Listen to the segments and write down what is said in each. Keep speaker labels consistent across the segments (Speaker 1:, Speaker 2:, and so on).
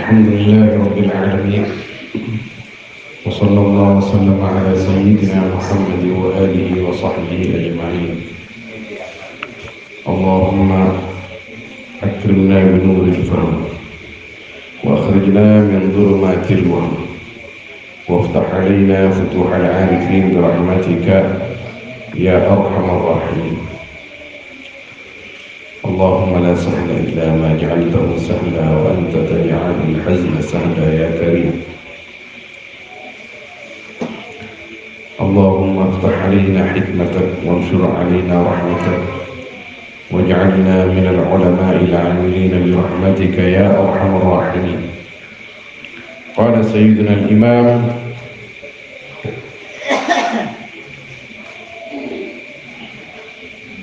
Speaker 1: الحمد لله رب العالمين وصلى الله وسلم على سيدنا محمد وآله وصحبه أجمعين. اللهم أكرمنا بنور الفهم وأخرجنا من ظلمات الوهم وافتح علينا فتوح العارفين برحمتك يا أرحم الراحمين. اللهم لا سهل إلا ما جعلته سهلا وأنت تجعل الحزن سهلا يا كريم. اللهم افتح علينا حكمتك وانشر علينا رحمتك واجعلنا من العلماء العاملين برحمتك يا أرحم الراحمين. قال سيدنا الإمام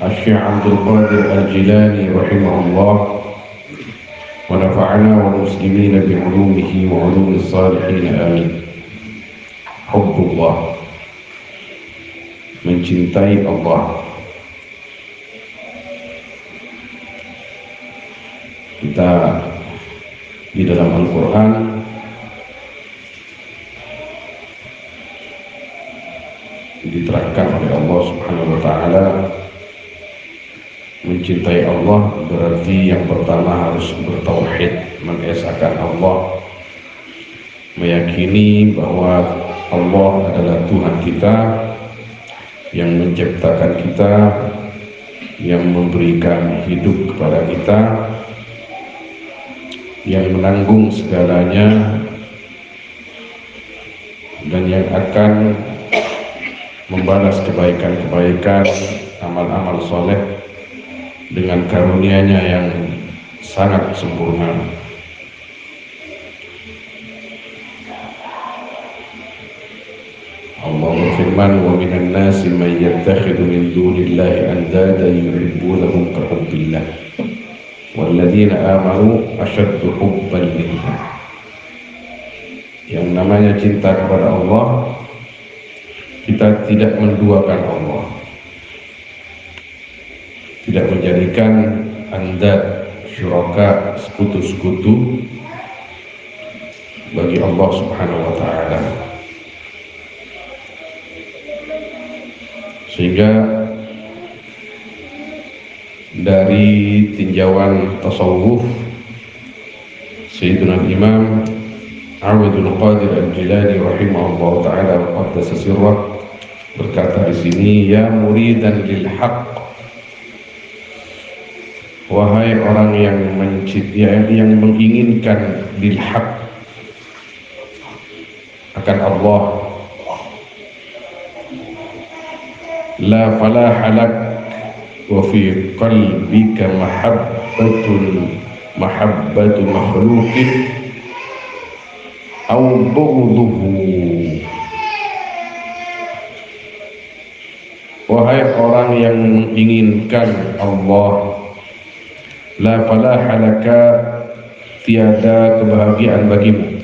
Speaker 1: الشيخ عبد القادر الجيلاني رحمه الله ونفعنا والمسلمين بعلومه وعلوم الصالحين آمين. حب الله, mencintai Allah. Kita di dalam Al-Quran diterangkan oleh Allah Subhanahu wa Ta'ala, mencintai Allah berarti yang pertama harus bertauhid, mengesahkan Allah, meyakini bahwa Allah adalah Tuhan kita yang menciptakan kita, yang memberikan hidup kepada kita, yang menanggung segalanya, dan yang akan membalas kebaikan-kebaikan, amal-amal soleh dengan karunia-Nya yang sangat sempurna. Allah berfirman, "Wa minan nasi man yattakhidhu min dunillahi andada yuhibbunahum ka hubbillah walladzina amanu ashaddu hubban lillah." Yang namanya cinta kepada Allah, kita tidak menduakan Allah, tidak menjadikan andad, syuraka, sekutu-sekutu bagi Allah Subhanahu wa Ta'ala. Sehingga dari tinjauan tasawuf, Sayyiduna Imam Abdul Qadir Al-Jilani rahimahullah ta'ala wa qaddasa sirrah berkata di sini, ya muridan lil haqq, wahai orang yang menginginkan lil haqq, akan Allah, la falaha lak wa fi qalbika mahabbatu makhluqin aw bughduhu. Wahai orang yang menginginkan Allah, la falaha laka, tiada kebahagiaan bagimu,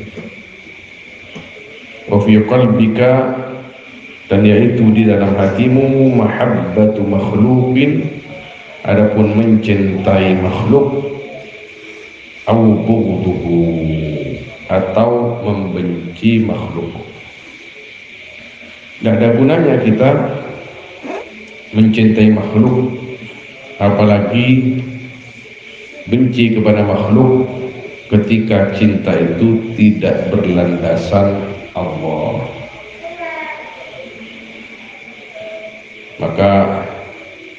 Speaker 1: wa fi qalbika, dan yaitu di dalam hatimu, mahabbatu makhluqin, adapun mencintai makhluk, au bughduhu, atau membenci makhluk. Tidak ada gunanya kita mencintai makhluk, apalagi benci kepada makhluk, ketika cinta itu tidak berlandasan Allah. Maka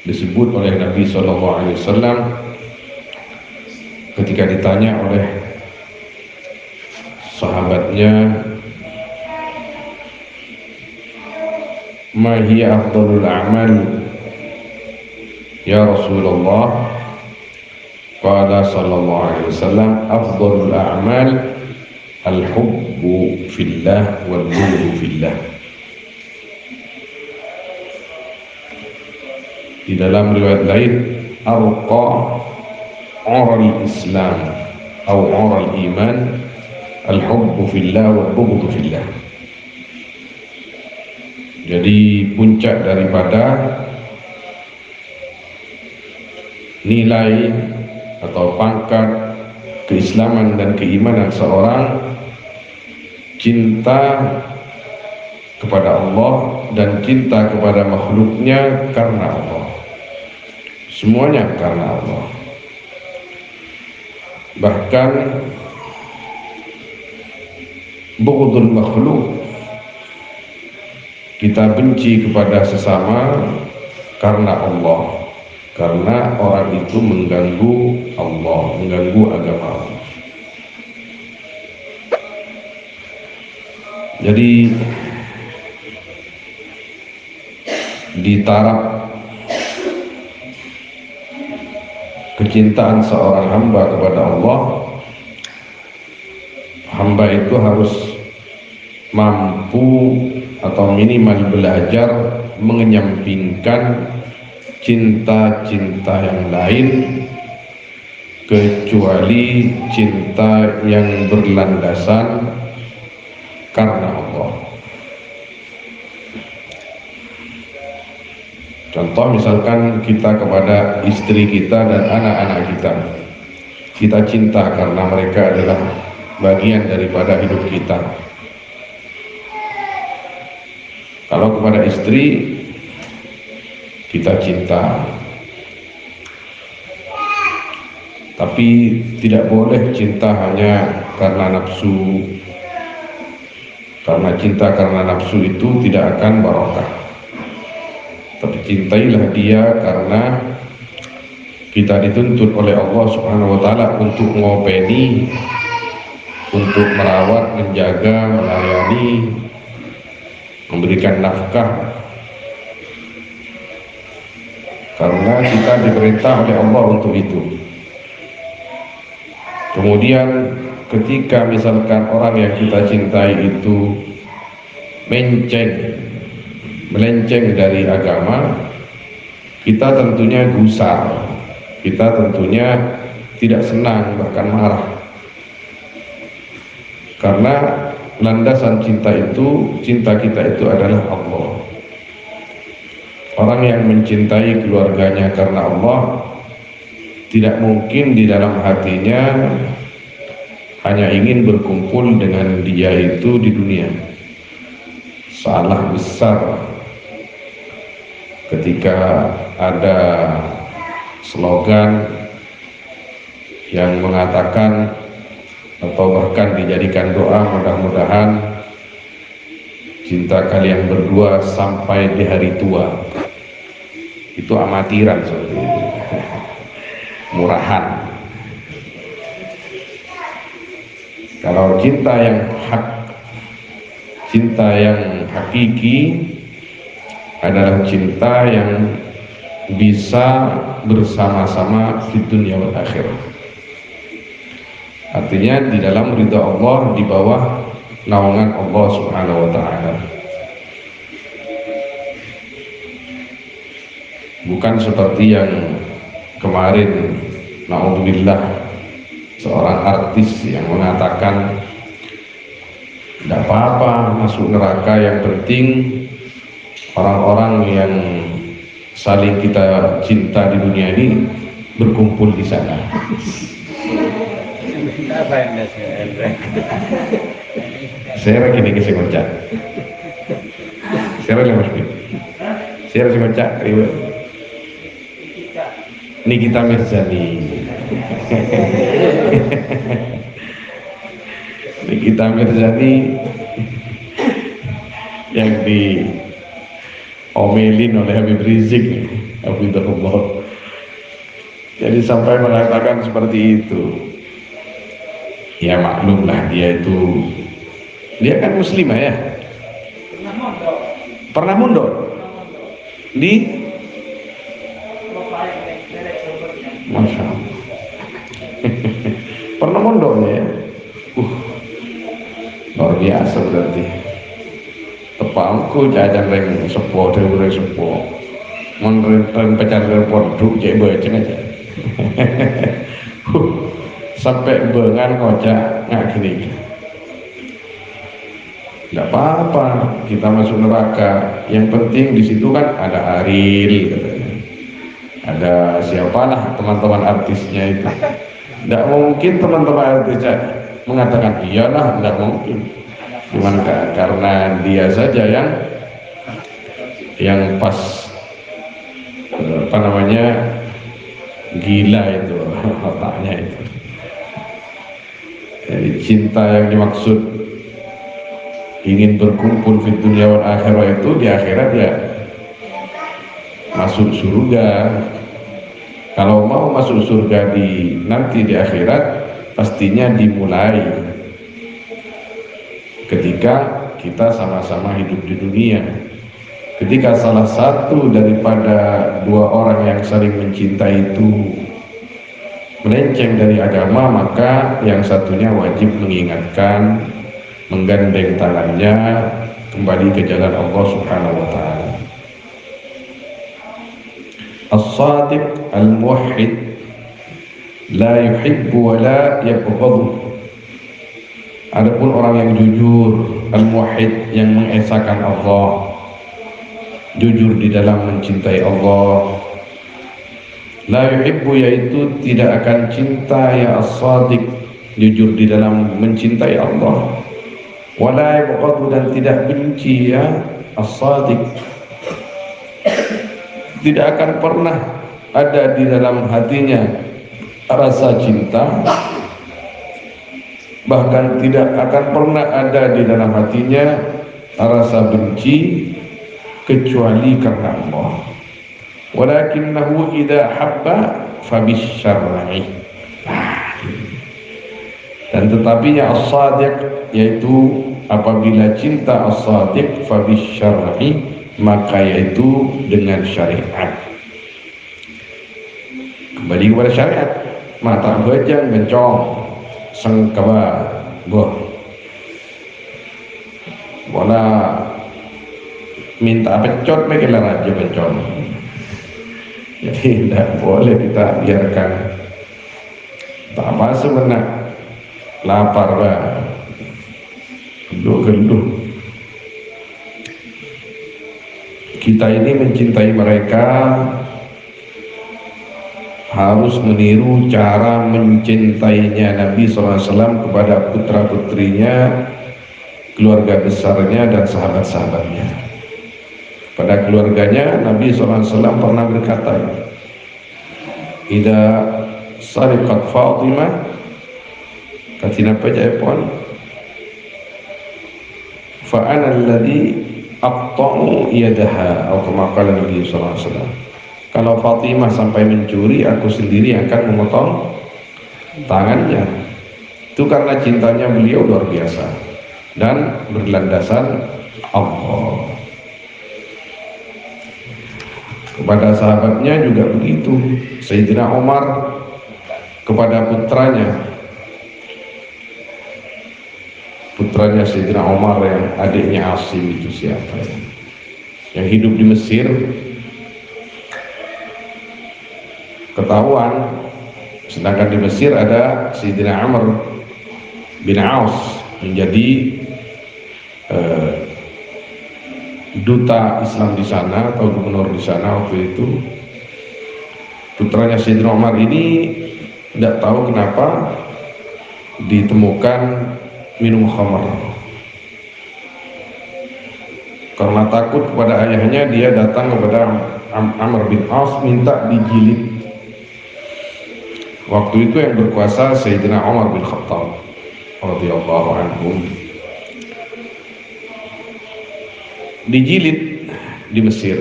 Speaker 1: disebut oleh Nabi SAW ketika ditanya oleh sahabatnya, ma hiya afdalul a'mal ya Rasulullah, qala sallallahu alaihi wasallam, afdalul a'mal al-hubbu fillah wal bughdu fillah. Di dalam riwayat lain, arqa ural Islam atau ural iman al-hubbu fillah wal bughdu fillah. Jadi puncak daripada nilai atau pangkat keislaman dan keimanan seorang, cinta kepada Allah dan cinta kepada makhluknya karena Allah. Semuanya karena Allah. Bahkan bughdul makhluk, kita benci kepada sesama karena Allah, karena orang itu mengganggu Allah, mengganggu agama Allah. Jadi di taraf kecintaan seorang hamba kepada Allah, hamba itu harus mampu atau minimal belajar mengenyampingkan cinta-cinta yang lain kecuali cinta yang berlandasan karena Allah. Contoh misalkan kita kepada istri kita dan anak-anak kita cinta karena mereka adalah bagian daripada hidup kita. Kalau kepada istri kita cinta, tapi tidak boleh cinta hanya karena nafsu, karena cinta karena nafsu itu tidak akan barokah. Tapi cintailah dia karena kita dituntut oleh Allah Subhanahu wa Ta'ala untuk ngopeni, untuk merawat, menjaga, melayani, memberikan nafkah, karena kita diperintah oleh Allah untuk itu. Kemudian ketika misalkan orang yang kita cintai itu melenceng dari agama, kita tentunya gusar, kita tentunya tidak senang, bahkan marah, karena landasan cinta kita itu adalah Allah. Orang yang mencintai keluarganya karena Allah, tidak mungkin di dalam hatinya hanya ingin berkumpul dengan dia itu di dunia. Salah besar ketika ada slogan yang mengatakan atau bahkan dijadikan doa, mudah-mudahan cinta kalian berdua sampai di hari tua. Itu amatiran seperti itu, murahan. Kalau cinta yang hak, cinta yang hakiki adalah cinta yang bisa bersama-sama di dunia wal akhirah. Artinya di dalam ridha Allah, di bawah naungan Allah Subhanahu wa Ta'ala. Bukan seperti yang kemarin, na'udzubillah, seorang artis yang mengatakan tidak apa-apa masuk neraka, yang penting orang-orang yang saling kita cinta di dunia ini berkumpul di sana. Saya kini kisah ngocak. Saya lagi mas bin. Saya lagi ngocak. Nikita Mirzani. Nikita Mirzani yang diomelin oleh Habib Rizik, Hafizahullah. Jadi sampai mengatakan seperti itu. Ya maklumlah, dia kan muslimah ya. Pernah mondok di Masya Allah. Pernah mondoknya ya. Luar biasa berarti. Tepangku jajan reng sepo, reng sepo. Mon pecar pondok cek beceng aja. Sampai bengan ngocak nggak gini. Nggak apa-apa kita masuk neraka, yang penting di situ kan ada Ariel katanya, ada siapalah teman-teman artisnya itu, Tidak mungkin teman-teman RTC mengatakan iyalah, tidak mungkin. Cuman karena dia saja yang pas apa namanya gila itu otaknya itu. Jadi cinta yang dimaksud ingin berkumpul di dunia wal akhirah itu di akhirat ya masuk surga. Kalau mau masuk surga nanti di akhirat pastinya dimulai ketika kita sama-sama hidup di dunia. Ketika salah satu daripada dua orang yang saling mencintai itu melenceng dari agama, maka yang satunya wajib mengingatkan, menggandeng tangannya kembali ke jalan Allah Subhanahu wa taala. As-sadiq al-muwahhid la yuhibbu wa la yabghadu. Adapun orang yang jujur, al-muwahhid yang mengesahkan Allah, jujur di dalam mencintai Allah, la yuhibbu yaitu tidak akan cinta ya as-sadiq, jujur di dalam mencintai Allah, wala yabghadu dan tidak benci ya as-sadiq, tidak akan pernah ada di dalam hatinya rasa cinta, bahkan tidak akan pernah ada di dalam hatinya rasa benci kecuali karena Allah. Walakinnahu idza habba fabisyar'i. Dan tetapinya as-sadiq yaitu apabila cinta as-sadiq fabisyar'i, maka yaitu dengan syariat. Kembali kepada syariat, mata bajang mencong sengkawa boh bola minta pecot mereka aja pencon. Jadi tidak boleh kita biarkan tak apa sebenarnya lapar bah geluh. Kita ini mencintai mereka harus meniru cara mencintainya Nabi SAW kepada putra-putrinya, keluarga besarnya dan sahabat-sahabatnya. Pada keluarganya Nabi SAW pernah berkata, "Idza sariqat Fatimah," katina pejapon, "fa ana alladhi aqta'u yadaha," atau kama qala Nabi SAW. Kalau Fatimah sampai mencuri, aku sendiri akan memotong tangannya. Itu karena cintanya beliau luar biasa dan berlandasan Allah. Kepada sahabatnya juga begitu. Sayyidina Umar kepada putranya Sayyidina Umar yang adiknya Asim itu siapa ya? Yang hidup di Mesir, ketahuan. Sedangkan di Mesir ada Sayyidina Amr bin Aus menjadi duta Islam di sana atau gubernur di sana waktu itu. Putranya Sayyidina Umar ini tidak tahu kenapa ditemukan minum khamar. Karena takut kepada ayahnya, dia datang kepada Amr bin Aus minta dijilid. Waktu itu yang berkuasa Sayyidina Umar bin Khattab radhiyallahu anhu. Dijilid di Mesir.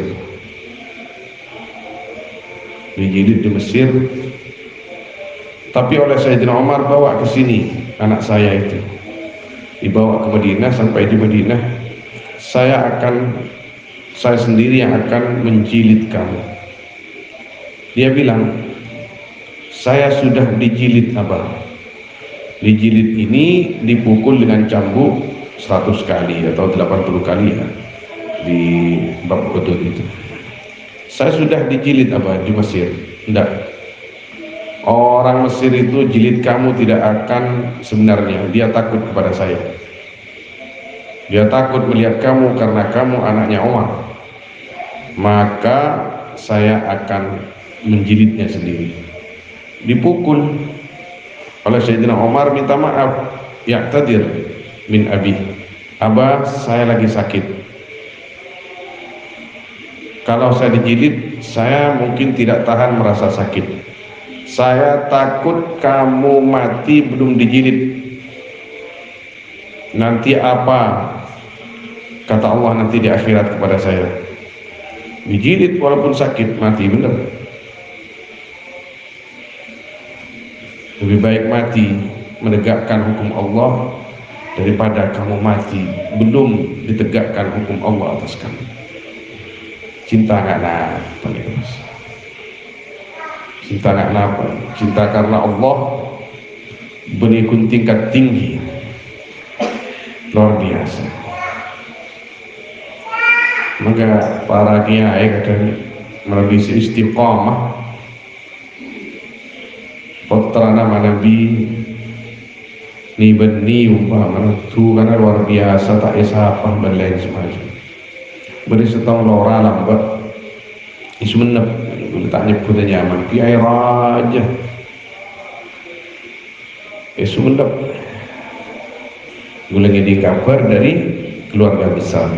Speaker 1: Tapi oleh Sayyidina Umar, bawa ke sini anak saya itu. Dibawa ke Madinah. Sampai di Madinah, saya sendiri yang akan menjilid kamu. Dia bilang, saya sudah dijilid Abah. Dijilid ini dipukul dengan cambuk 100 kali atau 80 kali ya, di bab Uhud itu. Saya sudah dijilid Abah di Mesir. Tidak. Orang Mesir itu jilid kamu tidak akan, sebenarnya dia takut kepada saya. Dia takut melihat kamu karena kamu anaknya Umar. Maka saya akan menjilidnya sendiri. Dipukul oleh Sayyidina Umar, minta maaf, ya'tadir min abi, Abah, saya lagi sakit, kalau saya dijilid saya mungkin tidak tahan merasa sakit, saya takut kamu mati belum dijilid, nanti apa kata Allah nanti di akhirat kepada saya. Dijilid walaupun sakit, mati bener. Lebih baik mati menegakkan hukum Allah daripada kamu mati belum ditegakkan hukum Allah atas kamu. Cinta nggak napa nih Mas? Cinta nggak napa? Cinta karena Allah berikut tingkat tinggi luar biasa. Maka para kiai kadang melalui istiqamah putra nama Nabi ni beni umpama tu karena luar biasa, tak isapah dan lain semacam. Beri setahun lora lambat isu menep tak nyebut nyaman kiai raja isu menep gue lagi di kabar dari keluarga besar.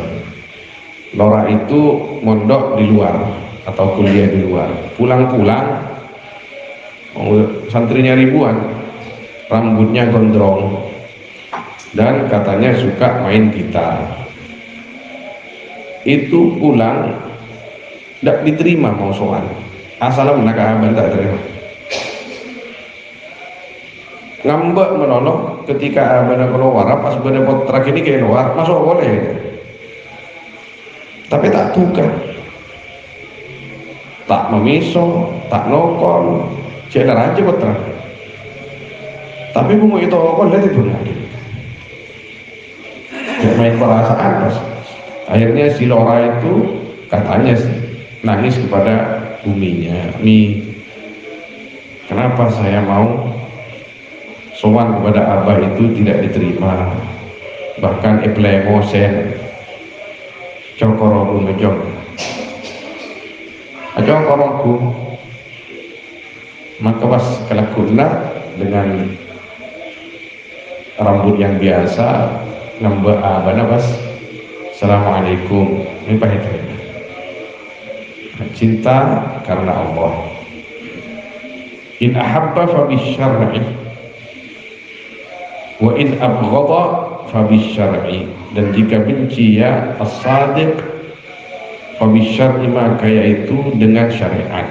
Speaker 1: Lora itu mondok di luar atau kuliah di luar, pulang-pulang santrinya ribuan, rambutnya gondrong dan katanya suka main gitar. Itu pulang tidak diterima mau soal, assalamualaikum nak tak terima. Ngambek menolong ketika abang keluar, pas bener potrak ini kayak keluar masuk boleh, tapi tak tukar, tak memiso, tak nokol, cedar aja potrak. Tapi bunga itu kok lihat itu lagi, kayak main perasaan pas. Akhirnya si Lora itu katanya nangis kepada buminya, Mi, kenapa saya mau sowan kepada Abah itu tidak diterima, bahkan eplemosen cokoroku mejong cokoroku. Maka pas kelakuna dengan rambut yang biasa nambah abana pas assalamualaikum, ini pahit. Cinta karena Allah. In ahabba fa bisyar'i wa in abghadha fa bisyar'i, dan jika benci ya as-sadiq fa bisyar'i, maka yaitu dengan syariat.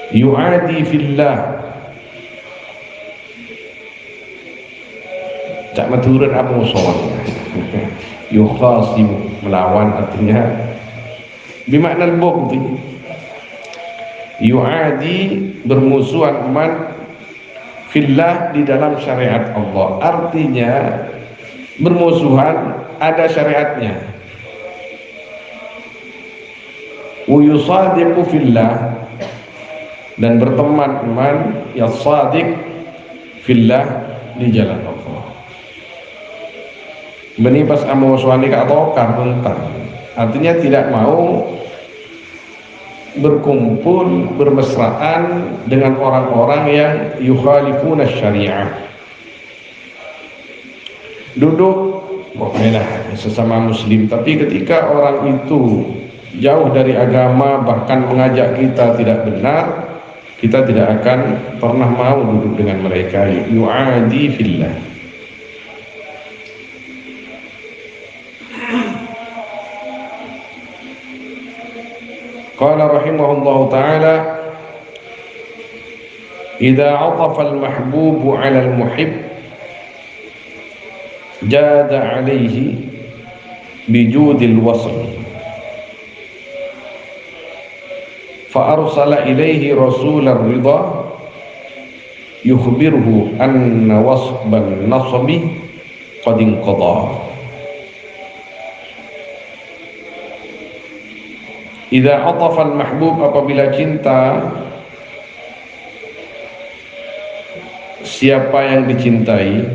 Speaker 1: Yu'adi fillah, tak maturun apa musuh. Yukhasimu, melawan, artinya bimakna al-bughd. Yu'adi, bermusuhan man fillah, di dalam syariat Allah, artinya bermusuhan ada syariatnya. Wa yusadiqu fillah, dan berteman man ya sadiq fillah, di jalan Allah. Beni pas amo suami atau karuntar, artinya tidak mau berkumpul bermesraan dengan orang-orang yang yukhalifuna syariah. Duduk bolehlah sesama muslim, tapi ketika orang itu jauh dari agama, bahkan mengajak kita tidak benar, kita tidak akan pernah mau duduk dengan mereka. Yu'adi fillah. Qala rahimahullahu ta'ala, idza 'atafa al-mahbubu 'ala al-muhib jada 'alayhi bijudil wasl fa arsala ilayhi rasular ridha yukhbiruhu anna wasban nasbi qad inqadha. Idza atafa al-mahbub, apabila cinta siapa yang dicintai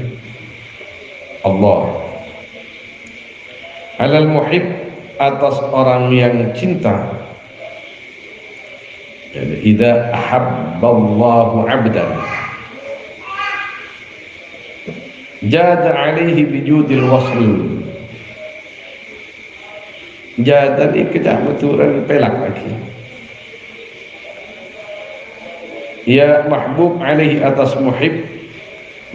Speaker 1: Allah, alal muhib, atas orang yang cinta. Jadi idza ahabballahu 'abdan, Jada alaihi bijudil wasl. Jada ni kejap beturan pelak lagi. Ya mahbub alaihi atas muhib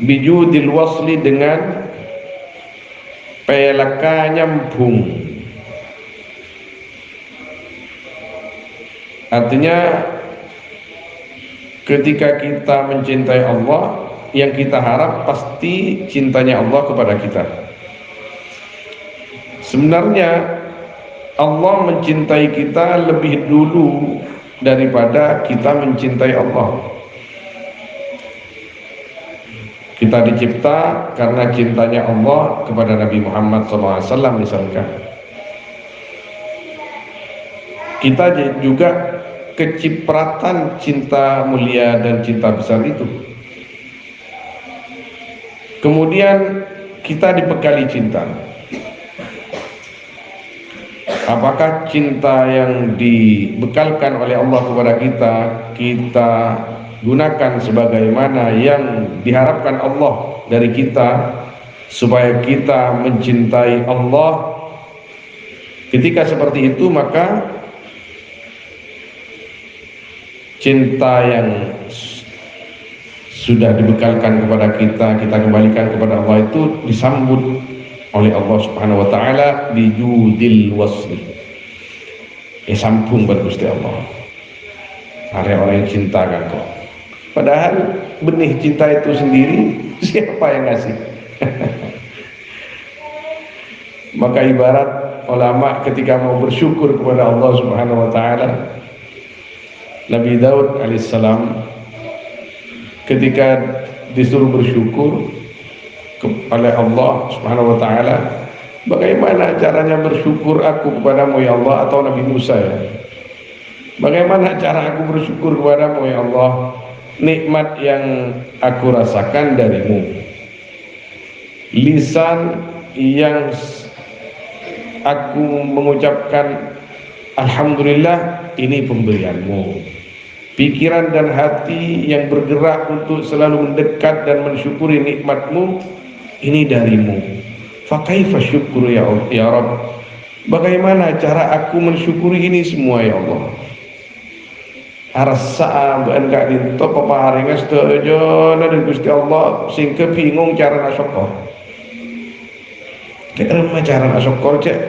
Speaker 1: bijudil wasli dengan pelaka nyambung. Artinya ketika kita mencintai Allah, yang kita harap pasti cintanya Allah kepada kita. Sebenarnya Allah mencintai kita lebih dulu daripada kita mencintai Allah. Kita dicipta karena cintanya Allah kepada Nabi Muhammad SAW misalkan. Kita juga kecipratan cinta mulia dan cinta besar itu. Kemudian kita dibekali cinta. Apakah cinta yang dibekalkan oleh Allah kepada kita, kita gunakan sebagaimana yang diharapkan Allah dari kita, supaya kita mencintai Allah? Ketika seperti itu, maka cinta yang sudah dibekalkan kepada kita, kita kembalikan kepada Allah, itu disambut oleh Allah Subhanahu wa taala bijudil wasli. Sambung pada Gusti Allah. Ada orang yang cinta kan kok. Padahal benih cinta itu sendiri siapa yang ngasih? Maka ibarat ulama ketika mau bersyukur kepada Allah Subhanahu wa taala, Nabi Daud alaihissalam ketika disuruh bersyukur kepada Allah Subhanahu wa taala, bagaimana caranya bersyukur aku kepadamu ya Allah, atau Nabi Musa ya, bagaimana cara aku bersyukur kepadamu ya Allah, nikmat yang aku rasakan darimu, lisan yang aku mengucapkan alhamdulillah ini pemberianmu, pikiran dan hati yang bergerak untuk selalu mendekat dan mensyukuri nikmatmu, ini darimu. Fakaifa syukru ya Rabb, bagaimana cara aku mensyukuri ini semua ya Allah? Arsa bukan gak dinto paparing setuju dari Gusti Allah sing kebingung cara nak syukur. Karena cara nak syukur cek,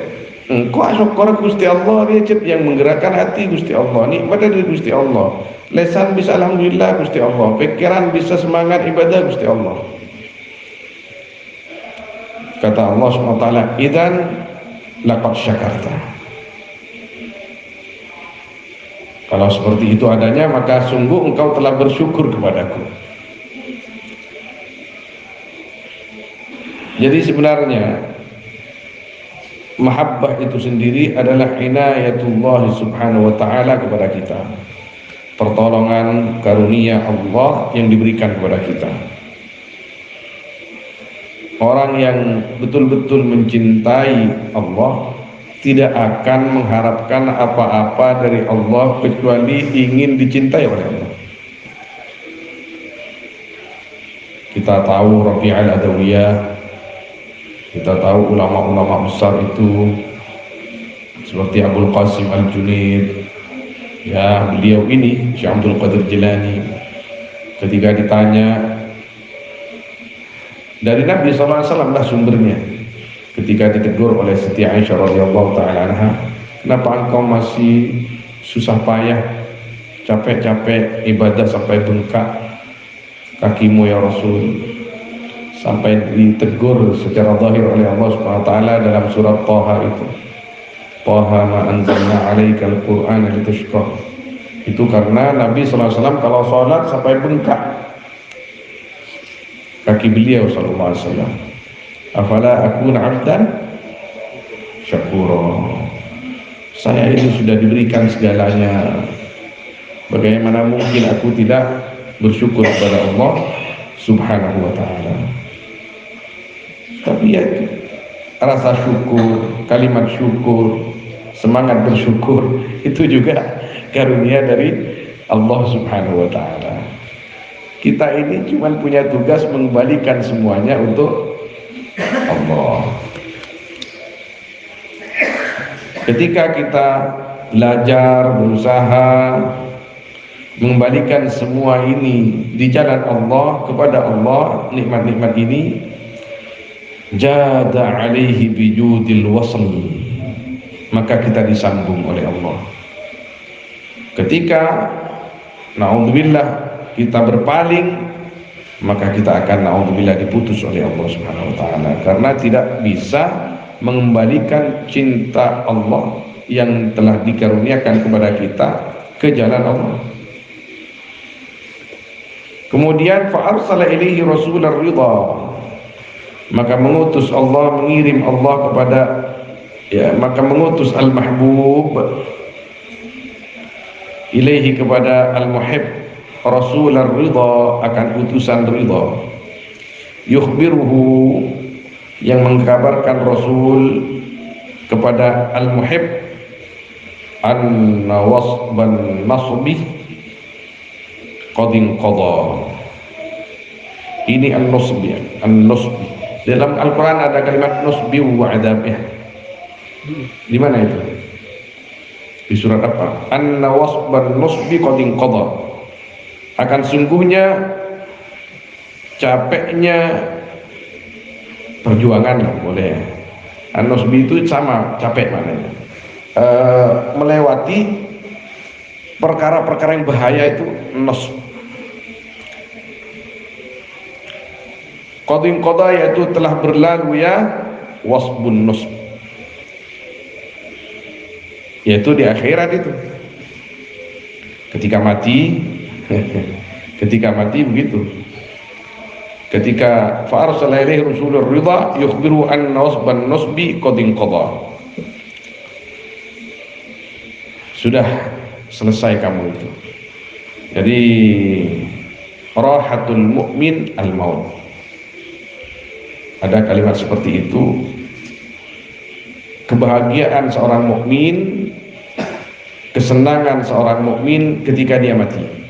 Speaker 1: engkau syukur Gusti Allah dia cek yang menggerakkan hati Gusti Allah, nikmat dari Gusti Allah. Lesan bisa alhamdulillah Gusti Allah, pikiran bisa semangat ibadah Gusti Allah. Kata Allah SWT, idzan laqad syakarta. Kalau seperti itu adanya, maka sungguh engkau telah bersyukur kepadaku. Jadi sebenarnya mahabbah itu sendiri adalah inayatullah subhanahu wa ta'ala kepada kita, pertolongan karunia Allah yang diberikan kepada kita. Orang yang betul-betul mencintai Allah tidak akan mengharapkan apa-apa dari Allah kecuali ingin dicintai oleh Allah. Kita tahu Rabi' al-Adawiyah, kita tahu ulama-ulama besar itu seperti Abdul Qasim al-Junaid, ya beliau ini Syekh Abdul Qadir Jilani, ketika ditanya dari Nabi SAW lah sumbernya, ketika ditegur oleh Siti Aisyah radhiyallahu taala anha, kenapa engkau masih susah payah capek-capek ibadah sampai bengkak kakimu ya Rasul, sampai ditegur secara zahir oleh Allah Subhanahu wa taala dalam surat Thaha itu, Thaha ma anzalna 'alaikal qur'ana litashqa. Itu karena Nabi SAW kalau sholat sampai bengkak kaki beliau sallallahu alaihi wasallam. Afala akuna 'abdan syakura. Saya ini sudah diberikan segalanya, bagaimana mungkin aku tidak bersyukur kepada Allah Subhanahu wa taala? Tapi ya itu, rasa syukur, kalimat syukur, semangat bersyukur itu juga karunia dari Allah Subhanahu wa taala. Kita ini cuma punya tugas mengembalikan semuanya untuk Allah. Ketika kita belajar, berusaha mengembalikan semua ini di jalan Allah, kepada Allah, nikmat-nikmat ini jada alaihi bijudil wasl, maka kita disambung oleh Allah. Ketika naudzubillah kita berpaling, maka kita akan naudzubillah diputus oleh Allah Subhanahu wa taala, karena tidak bisa mengembalikan cinta Allah yang telah dikaruniakan kepada kita ke jalan Allah. Kemudian fa arsala ilaihi rasular ridha, maka mengutus Allah, mengirim Allah kepada maka mengutus al-mahbub ilaihi kepada al-muhib rasular ridha, akan utusan ridha, yukhbiruhu, yang mengkabarkan Rasul kepada al-muhib anna wasban nasbi qadin qada. Ini an-nusbi, an-nusbi dalam Al-Quran ada kalimat nusbi wa adabih. Di mana itu? Di surat apa? Anna wasban nusbi qadin qada, akan sungguhnya capeknya perjuangan lah, boleh. An-nusbi itu sama capek maknanya, melewati perkara-perkara yang bahaya, itu nusb. Qadin qada yaitu telah berlalu, ya wasbun nusb, yaitu di akhirat itu ketika mati. Ketika mati begitu, ketika fa arsala ilaihi rasulur ridha yukhbiru anna wasban nusbi qadin qada, sudah selesai kamu itu. Jadi rahatul mu'min al-maut, ada kalimat seperti itu. Kebahagiaan seorang mukmin, kesenangan seorang mukmin ketika dia mati.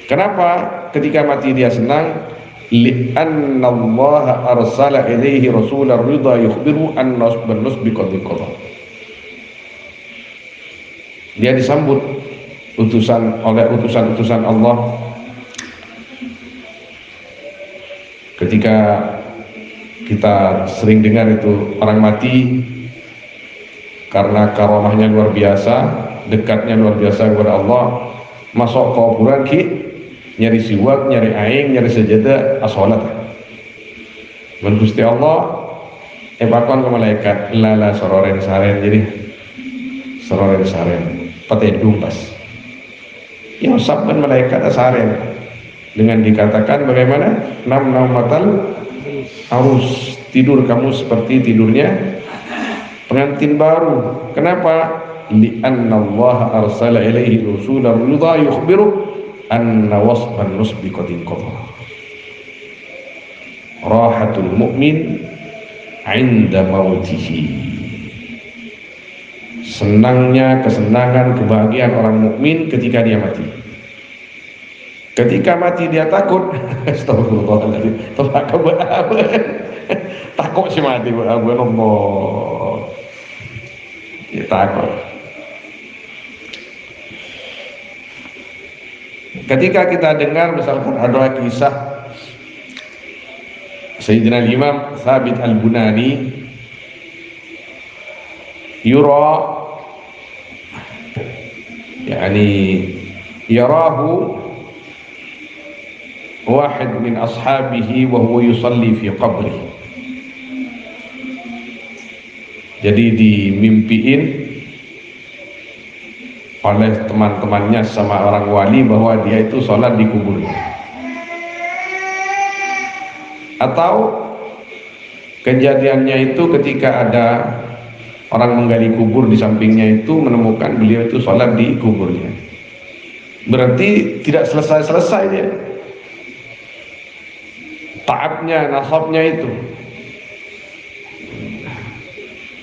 Speaker 1: Kenapa ketika mati dia senang? Li'anna Allah arsala ilaihi rasular ridha yukhbiru anna wasban nusbi qadin qada. Dia disambut oleh utusan-utusan Allah. Ketika kita sering dengar itu orang mati karena karamahnya luar biasa, dekatnya luar biasa kepada Allah, masuk ke kuburan ki nyari siwak, nyari aing, nyari sejadah, asolat. Men Gusti Allah pakon ke malaikat, lala sororen saren, jadi sororen saren pateh dumpas. Ya sabban malaikat asaren dengan dikatakan bagaimana? Nam matal harus tidur kamu seperti tidurnya pengantin baru. Kenapa? Li'anna Allah arsala ilaihi rasular ridha yukhbiru anna wasban nusbi qadin qada. Rahatul mu'min 'inda mautihi, senangnya, kesenangan, kebahagiaan orang mukmin ketika dia mati. Ketika mati dia takut. Astagfirullahaladzim, takut si mati, Allah, dia takut. Ketika kita dengar misalkan ada kisah Sayyidina Imam Thabit Al-Bunani, yura yani yarahu wahid min ashabihi wa huwa yusalli fi qabrihi. Jadi dimimpiin oleh teman-temannya sama orang wali bahwa dia itu sholat di kuburnya. Atau kejadiannya itu ketika ada orang menggali kubur, di sampingnya itu menemukan beliau itu sholat di kuburnya. Berarti tidak selesai-selesai dia taatnya, nasabnya itu.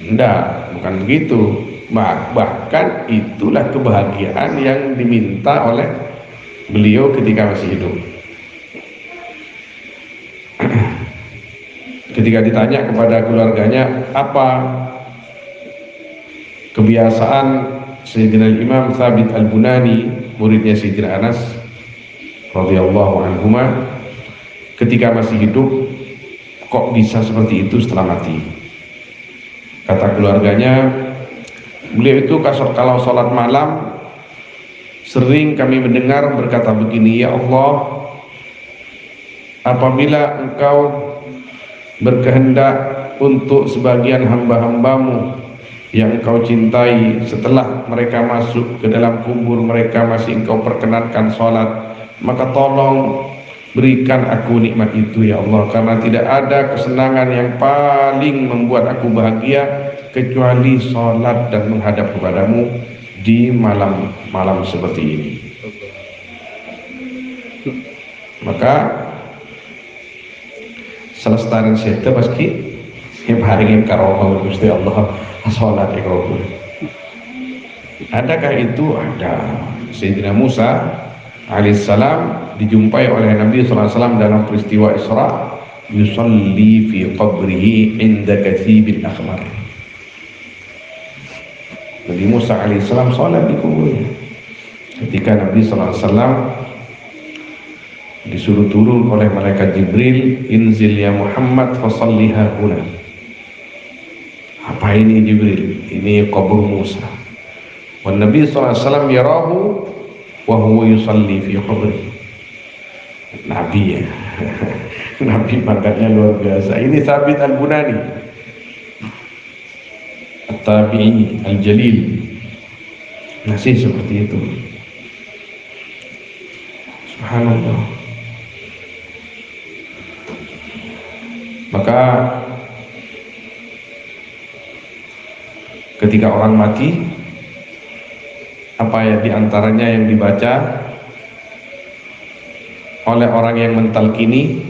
Speaker 1: Enggak, bukan begitu. Bahkan itulah kebahagiaan yang diminta oleh beliau ketika masih hidup. ketika ditanya kepada keluarganya apa kebiasaan Sayyidina Imam Thabit Al-Bunani, muridnya Sayyidina Anas radhiyallahu anhuma, ketika masih hidup kok bisa seperti itu setelah mati. Kata keluarganya, beliau itu kalau sholat malam sering kami mendengar berkata begini, ya Allah, apabila engkau berkehendak untuk sebagian hamba-hambamu yang engkau cintai, setelah mereka masuk ke dalam kubur mereka masih engkau perkenankan sholat, maka tolong berikan aku nikmat itu ya Allah, karena tidak ada kesenangan yang paling membuat aku bahagia kecuali sholat dan menghadap kepadamu di malam-malam seperti ini. Maka selestarian syaitan pasti yang paling karomah Gusti Allah sholat ikhwan. Adakah itu? Ada. Sayyidina Musa alaihissalam dijumpai oleh Nabi SAW dalam peristiwa Isra, yusalli fi qabrihi inda kathibin akhmar. Nabi Musa alaihissalam sholat di kuburnya ketika Nabi SAW disuruh turun oleh malaikat Jibril, inzil ya Muhammad fasalliha huna. Apa ini Jibril? Ini kubur Musa. Wan Nabi SAW yarahu wa huwa yusalli fi qabri. Nabi ya. Nabi pangkatnya luar biasa. Ini Thabit Al-Bunani, At-Tabi'i Al-Jalil, masih seperti itu. Subhanallah. Maka ketika orang mati, apa ya diantaranya yang dibaca oleh orang yang mentalkini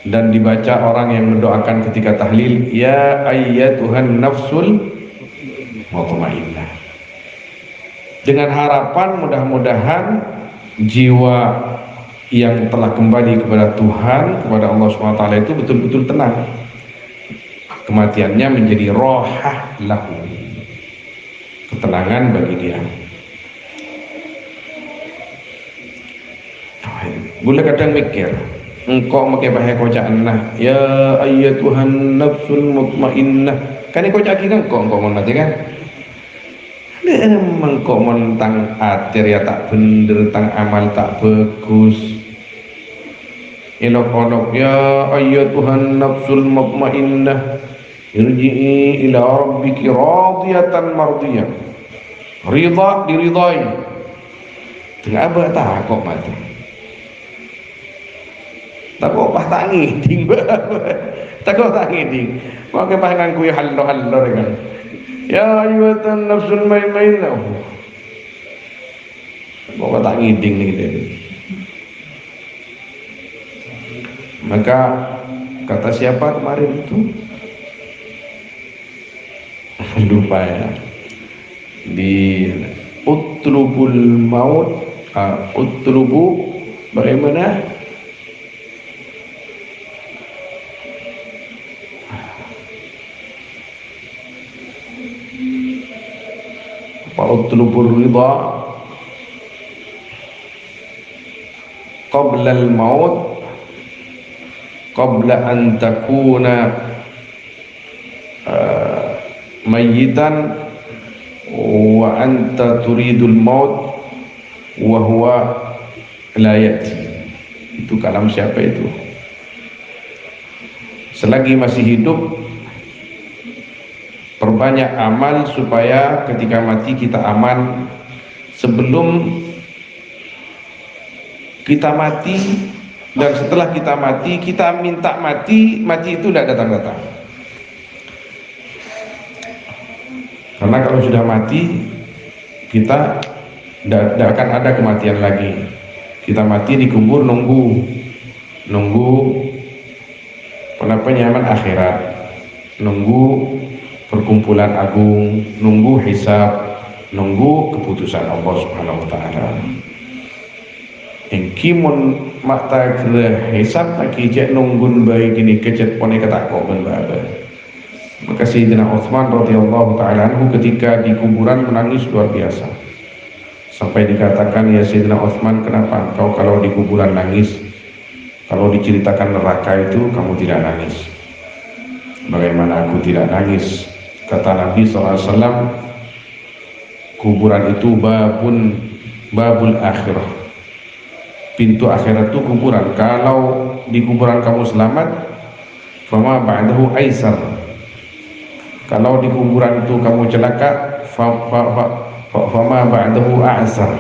Speaker 1: dan dibaca orang yang mendoakan ketika tahlil, ya ayyatuhan nafsul mutmainnah, dengan harapan mudah-mudahan jiwa yang telah kembali kepada Tuhan, kepada Allah SWT itu betul-betul tenang. Kematiannya menjadi rohah lahu, ketenangan bagi dia. Gula kadang mikir, engkau pakai bahasa kocaan nah, ya ayyatuhan nafsul mutmainnah, kan ini kocak kita engkau mati kan? Emang kok mentang atir ya tak bener, tang amal tak bagus. Ilok-olok ya ayyatuhan nafsul mutmainnah irji'i ila rabbiki radiyatan mardiyah, ridha diridai. Tengah apa tak kok mati, tak kok pah tak ngiding, tak kok tak ngiding, pakai pangan kuy hallo-hallo kan. Ya ayyuhatan nafsul mutmainnah, kok tak ngiding nih gitu. Maka kata siapa kemarin itu, lupa ya, di utlubul maut, utlubu bagaimana? Fa utlubur ridha qabla al maut qabla an takuna mayyitan wa anta turidul maut wa huwa la yati. Itu kalam siapa itu? Selagi masih hidup perbanyak amal supaya ketika mati kita aman. Sebelum kita mati dan setelah kita mati, kita minta mati itu tidak datang-datang. Karena kalau sudah mati, kita tidak akan ada kematian lagi. Kita mati dikubur nunggu penyaman akhirat, nunggu perkumpulan agung, nunggu hisab, nunggu keputusan Allah Subhanahu wa taala. Engkimon mak ta kira hisab tak kicek nunggun bayi gini kecet pone ketakok ben baba. Maka Sayyidina Utsman radhiyallahu taala anhu ketika di kuburan menangis luar biasa. Sampai dikatakan, ya Sayyidina Utsman, kenapa engkau kalau di kuburan nangis? Kalau diceritakan neraka itu kamu tidak nangis. Bagaimana aku tidak nangis? Kata Nabi SAW, kuburan itu babul akhirah, pintu akhirat itu kuburan. Kalau di kuburan kamu selamat, fama ba'dahu aisar. Kalau di kuburan itu kamu celaka, fama ba'dahu a'sar.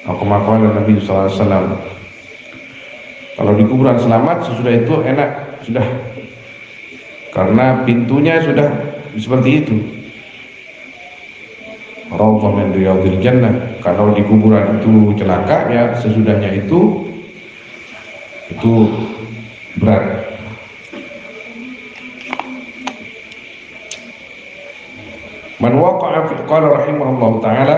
Speaker 1: Aku maqala Nabi SAW, kalau di kuburan selamat, sesudah itu enak sudah, karena pintunya sudah seperti itu. Raudhah min riyadhil jannah. Kalau di kuburan itu celaka, ya sesudahnya itu berat. Man waqa'a fi qala rahimahullah ta'ala,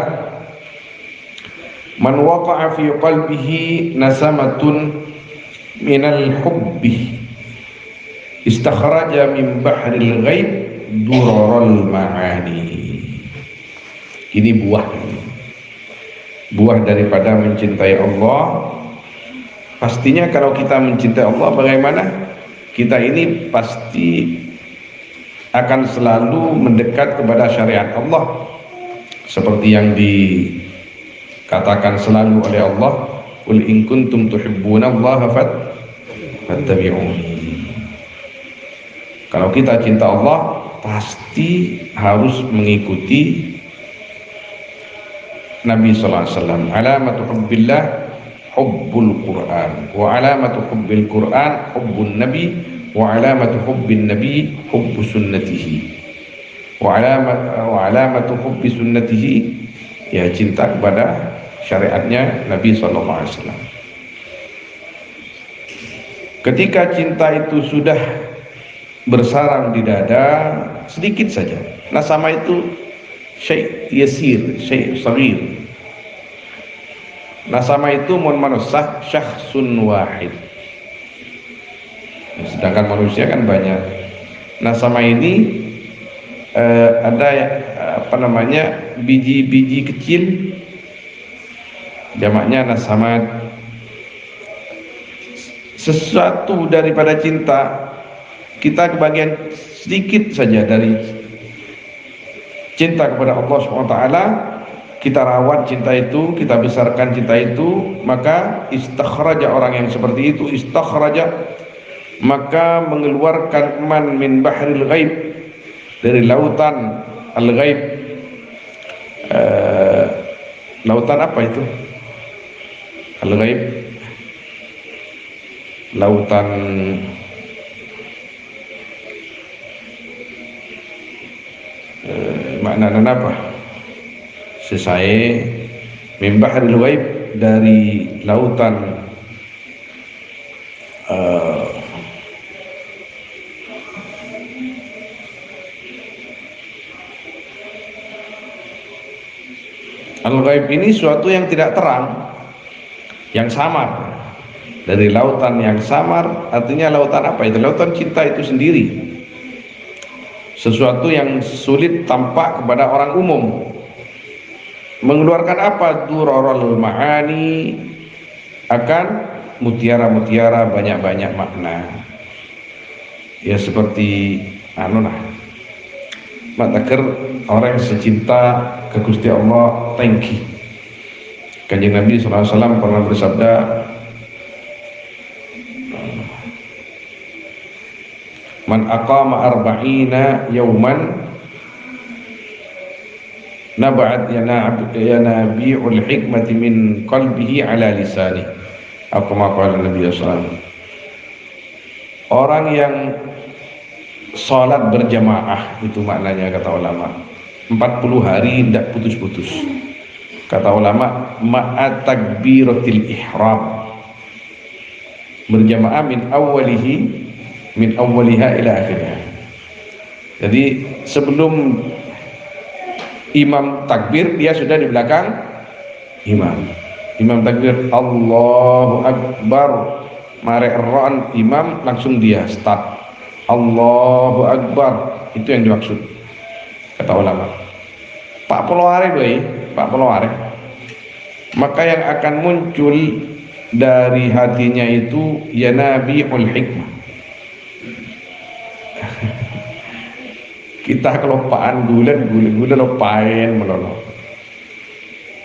Speaker 1: man waqa'a fi qalbihi nasamatun minal hubbi istakhraja min bahril ghaib duraral ma'ani. Ini buah daripada mencintai Allah. Pastinya kalau kita mencintai Allah, bagaimana? Kita ini pasti akan selalu mendekat kepada syariat Allah, seperti yang dikatakan selalu oleh Allah, qul in kuntum tuhibbunallaha fattabi'uni. Kalau kita cinta Allah, pasti harus mengikuti Nabi sallallahu alaihi wasallam. Alamatu hubbillah hubbul Quran, wa alamatu hubbil Quran hubbun nabi, wa alamatu hubbin nabi hubbu sunnatihi, wa alamatu hubbi sunnatihi, ya cinta kepada syariatnya Nabi sallallahu alaihi wasallam. Ketika cinta itu sudah bersarang di dada, sedikit saja. Nah, sama itu syai' yasir, syai' saghir. Nah, sama itu mohon manusah syakhsun wahid. Sedangkan manusia kan banyak. Nah, sama ini ada biji-biji kecil, jamaknya nasamat. Sesuatu daripada cinta, kita kebagian sedikit saja dari cinta kepada Allah SWT, kita rawat cinta itu, kita besarkan cinta itu, maka istakhraja, orang yang seperti itu, istakhraja, maka mengeluarkan man min bahril ghaib, dari lautan al-ghaib. Lautan apa itu? Al-ghaib, lautan maknanya apa? Sesai min bahril ghaib, dari lautan al-ghaib ini suatu yang tidak terang, yang samar. Dari lautan yang samar, artinya lautan apa itu? Lautan cinta itu sendiri. Sesuatu yang sulit tampak kepada orang umum. Mengeluarkan apa? Duraral ma'ani, akan mutiara-mutiara banyak-banyak makna. Ya seperti matakir orang yang secinta ke Gusti Allah tangki. Kanjeng Nabi SAW pernah bersabda, man aqama arba'ina yawman naba'at yanabi'ul hikmati min qalbihi ala lisani. Aku maqala Nabi SAW, orang yang salat berjamaah, itu maknanya kata ulama, 40 hari tidak putus-putus. Kata ulama, ma'at takbiratil ihram, berjamaah min awwaliha ila akhirnya. Jadi sebelum imam takbir, dia sudah di belakang imam. Imam takbir Allahu Akbar, mare ron imam langsung dia start Allahu Akbar, itu yang dimaksud kata ulama. Pak Poloare bayi, Pak Poloare, maka yang akan muncul dari hatinya itu ya nabiul hikmah. Kita kelopaan gula lopain melono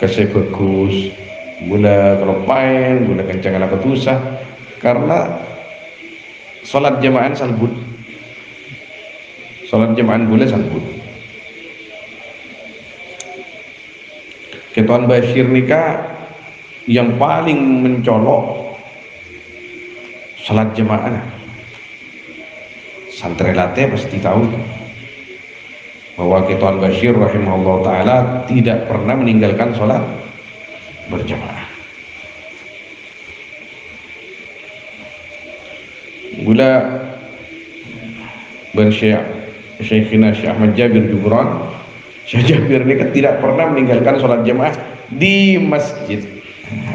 Speaker 1: kasih bagus gula kelopain gula kencang ala ketusah karena sholat jamaah salbut, sholat jamaah gula salbut. Ketuan Bashir nikah yang paling mencolok sholat jamaah. Santri latih pasti tahu bahwa Ketuan Bashir rahimahullah ta'ala tidak pernah meninggalkan sholat berjamaah. Gula Syekhina Syekh Ahmad Jabir Jubran, Syekh Jabir ini kan tidak pernah meninggalkan sholat jamaah di masjid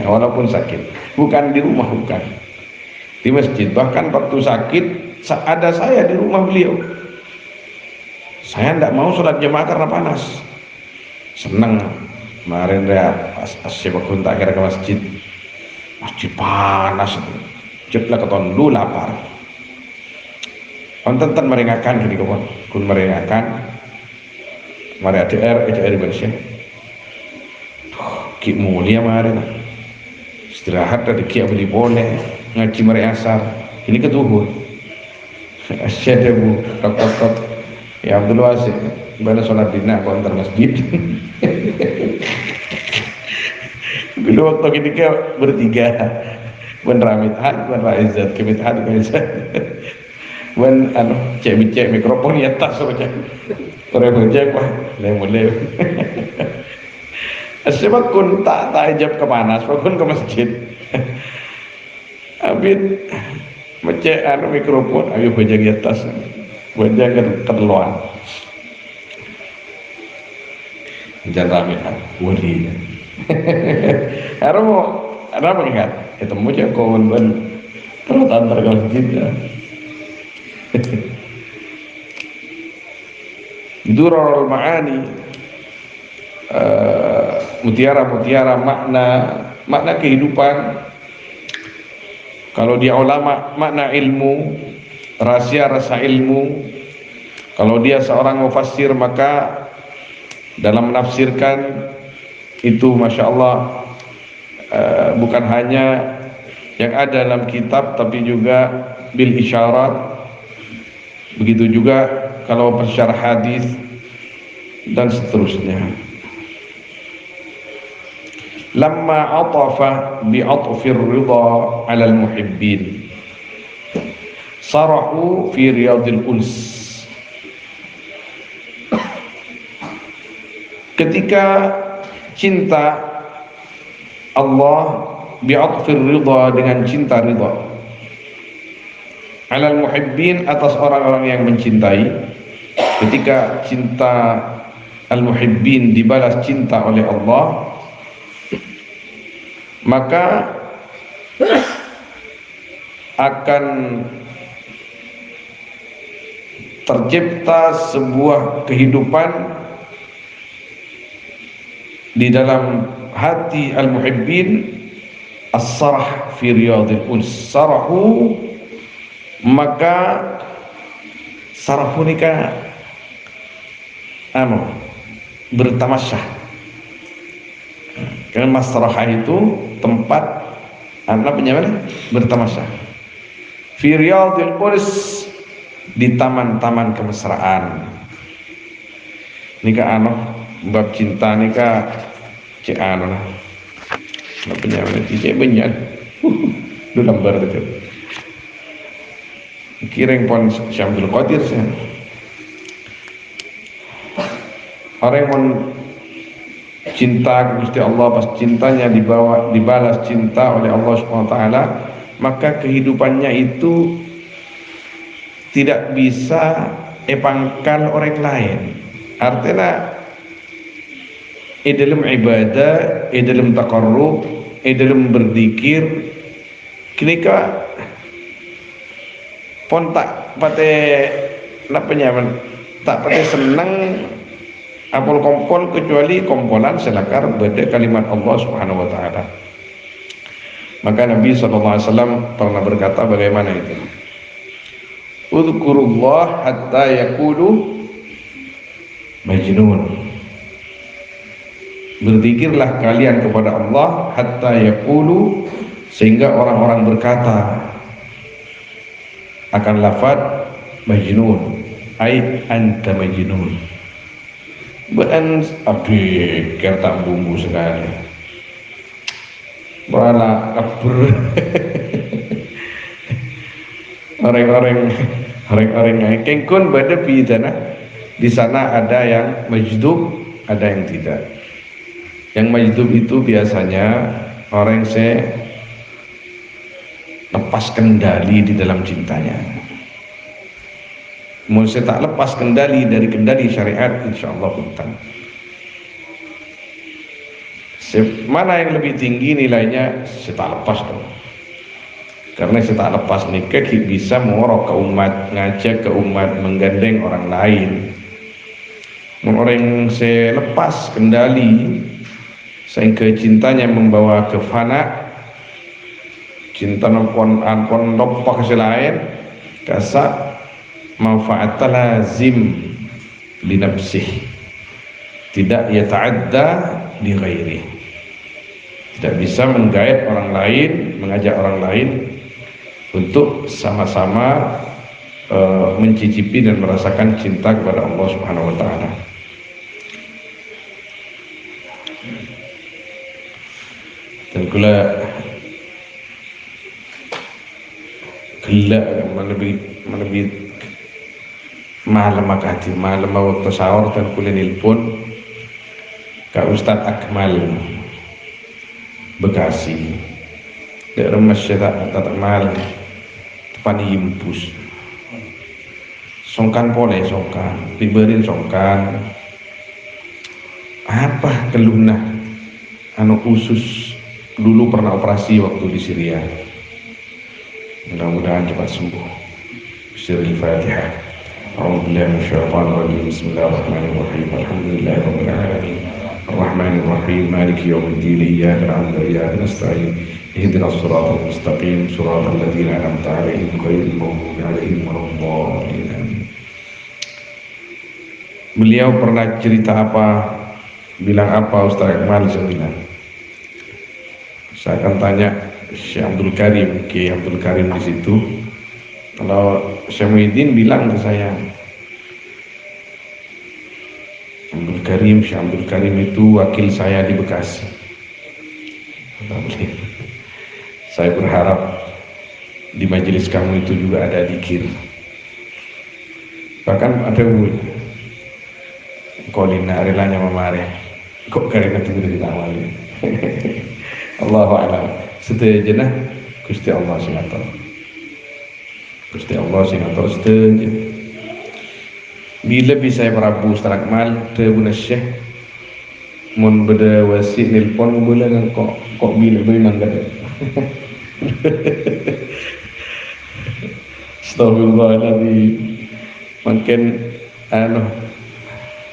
Speaker 1: walaupun sakit, bukan di rumah, bukan di masjid. Bahkan waktu sakit ada saya di rumah beliau, saya tidak mau sholat jamaah karena panas. Senang kemarin ya asyik tak kira ke masjid panas, jetlah keton lu lapar. Konten meringakan gini kawan, kun meringakan. Mari ADR bersih. Ki mulia mari nah. Istirahat dari ki beli boleh ngaji mari asar. Ini ketuhur. Asyik bu tok. Ya Abdul Wasik, pada sholat dina konter masjid. Dulu waktu ketika bertiga, Wan Ramithan, Wan Raizat, Kemithan, Wan cek mikrofon di atas saja. Korek berjek wah, mulai. Sebab kun tak ajab ke panas, kun ke masjid. Abid macet mikrofon, ayo berjek di atas. Wajah keterluan jangan ramekan wali ada apa ingat itu muncul kawan terus antar kalau kita durarul ma'ani mutiara makna kehidupan. Kalau dia ulama makna ilmu, rahasia rasa ilmu. Kalau dia seorang mufassir maka dalam menafsirkan itu masya Allah bukan hanya yang ada dalam kitab tapi juga bil isyarat. Begitu juga kalau pensyarah hadis dan seterusnya. Lamma atafa bi atfir ridha 'ala al muhibbin sarahu fi riyadil uns. Ketika cinta Allah bi'atfir ridha, dengan cinta ridha, 'alal muhibbin, atas orang-orang yang mencintai. Ketika cinta al-muhibbin dibalas cinta oleh Allah, maka akan tercipta sebuah kehidupan di dalam hati al-muhibbin, as-sarah fi riyadil uns. Sarahu, maka sarahu nikah bertamasyah. Karena masrahah itu tempat bertamasyah. Fi riyadil uns, di taman-taman kemesraan. Nikah bab cinta nikah cek lah. Cek banyak. Lu lambar itu. Kireng pon Syamsul Qadir sih. Orang yang cinta ke Gusti Allah, pas cintanya dibalas cinta oleh Allah Subhanahu wa taala, maka kehidupannya itu tidak bisa epangkal orang lain. Artinya dalam ibadah, dalam taqarrub, dalam berzikir kini ka pon tak pate napanya tak pate senang apol kompol kecuali kompolan selakar beda kalimat Allah Subhanahu wa taala. Maka Nabi SAW pernah berkata bagaimana itu? Udhkurullah hatta yaqulu majnun. Berzikirlah kalian kepada Allah hatta yaqulu, sehingga orang-orang berkata akan lafaz majnun, ai anta majnun. Bukan abdi kerta bumbu sekali. Bala kabur. Orang-orang kengkun pada pidana. Di sana ada yang majdub, ada yang tidak. Yang majdub itu biasanya orang yang lepas kendali di dalam cintanya. Mau saya tak lepas kendali dari kendali syariat, insyaallah hutan. Mana yang lebih tinggi nilainya, saya tak lepas dong. Karena saya tak lepas nikah bisa mengorok ke umat, ngajak ke umat, menggandeng orang lain. Orang saya lepas kendali sehingga cintanya membawa ke fana, cinta nampon lopak selain kasa manfaat lazim li nafsih, tidak yata'adda li ghairi, tidak bisa menggait orang lain, mengajak orang lain untuk sama-sama mencicipi dan merasakan cinta kepada Allah Subhanahu wa taala. Dan kula gila lebih malam makati malam waktu sahur dan kula nelpon ke Ustadz Akmal Bekasi daerah Masjid Akmal depan Yimpus songkan pole songkan diberin songkan apa keluna anu khusus dulu pernah operasi waktu di Syria, mudah-mudahan cepat sembuh. Bismillahirrahmanirrahim. A'udzubillahi minasyaitonir rajim. Bismillahirrahmanirrahim. Alhamdulillahirabbil alamin. Arrahmanir rahim. Maliki yaumiddin. Iyyaka na'budu wa iyyaka nasta'in. Ihdinas siratal mustaqim. Siratal ladzina an'amta 'alaihim ghairil maghdubi 'alaihim waladdallin. Beliau pernah cerita apa? Bilang apa Ustaz Akmal? Saya akan tanya Syekh Abdul Karim, Kiai Abdul Karim di situ. Kalau Syekh Muhyiddin bilang ke saya, Syekh Abdul Karim itu wakil saya di Bekasi. Saya berharap di majelis kamu itu juga ada dzikir. Bahkan ada kolina relanya memare. Kok karena itu tidak awalnya. Allahu a'lam. Setuju nah Gusti Allah sing ngatur. Gusti Allah sing ngatur setuju. Bila bisa Prabu Ustaz Akmal tebuna Syekh mun beda wasi nelpon bulan kok bila beri mangga. Astagfirullahaladzim. Makin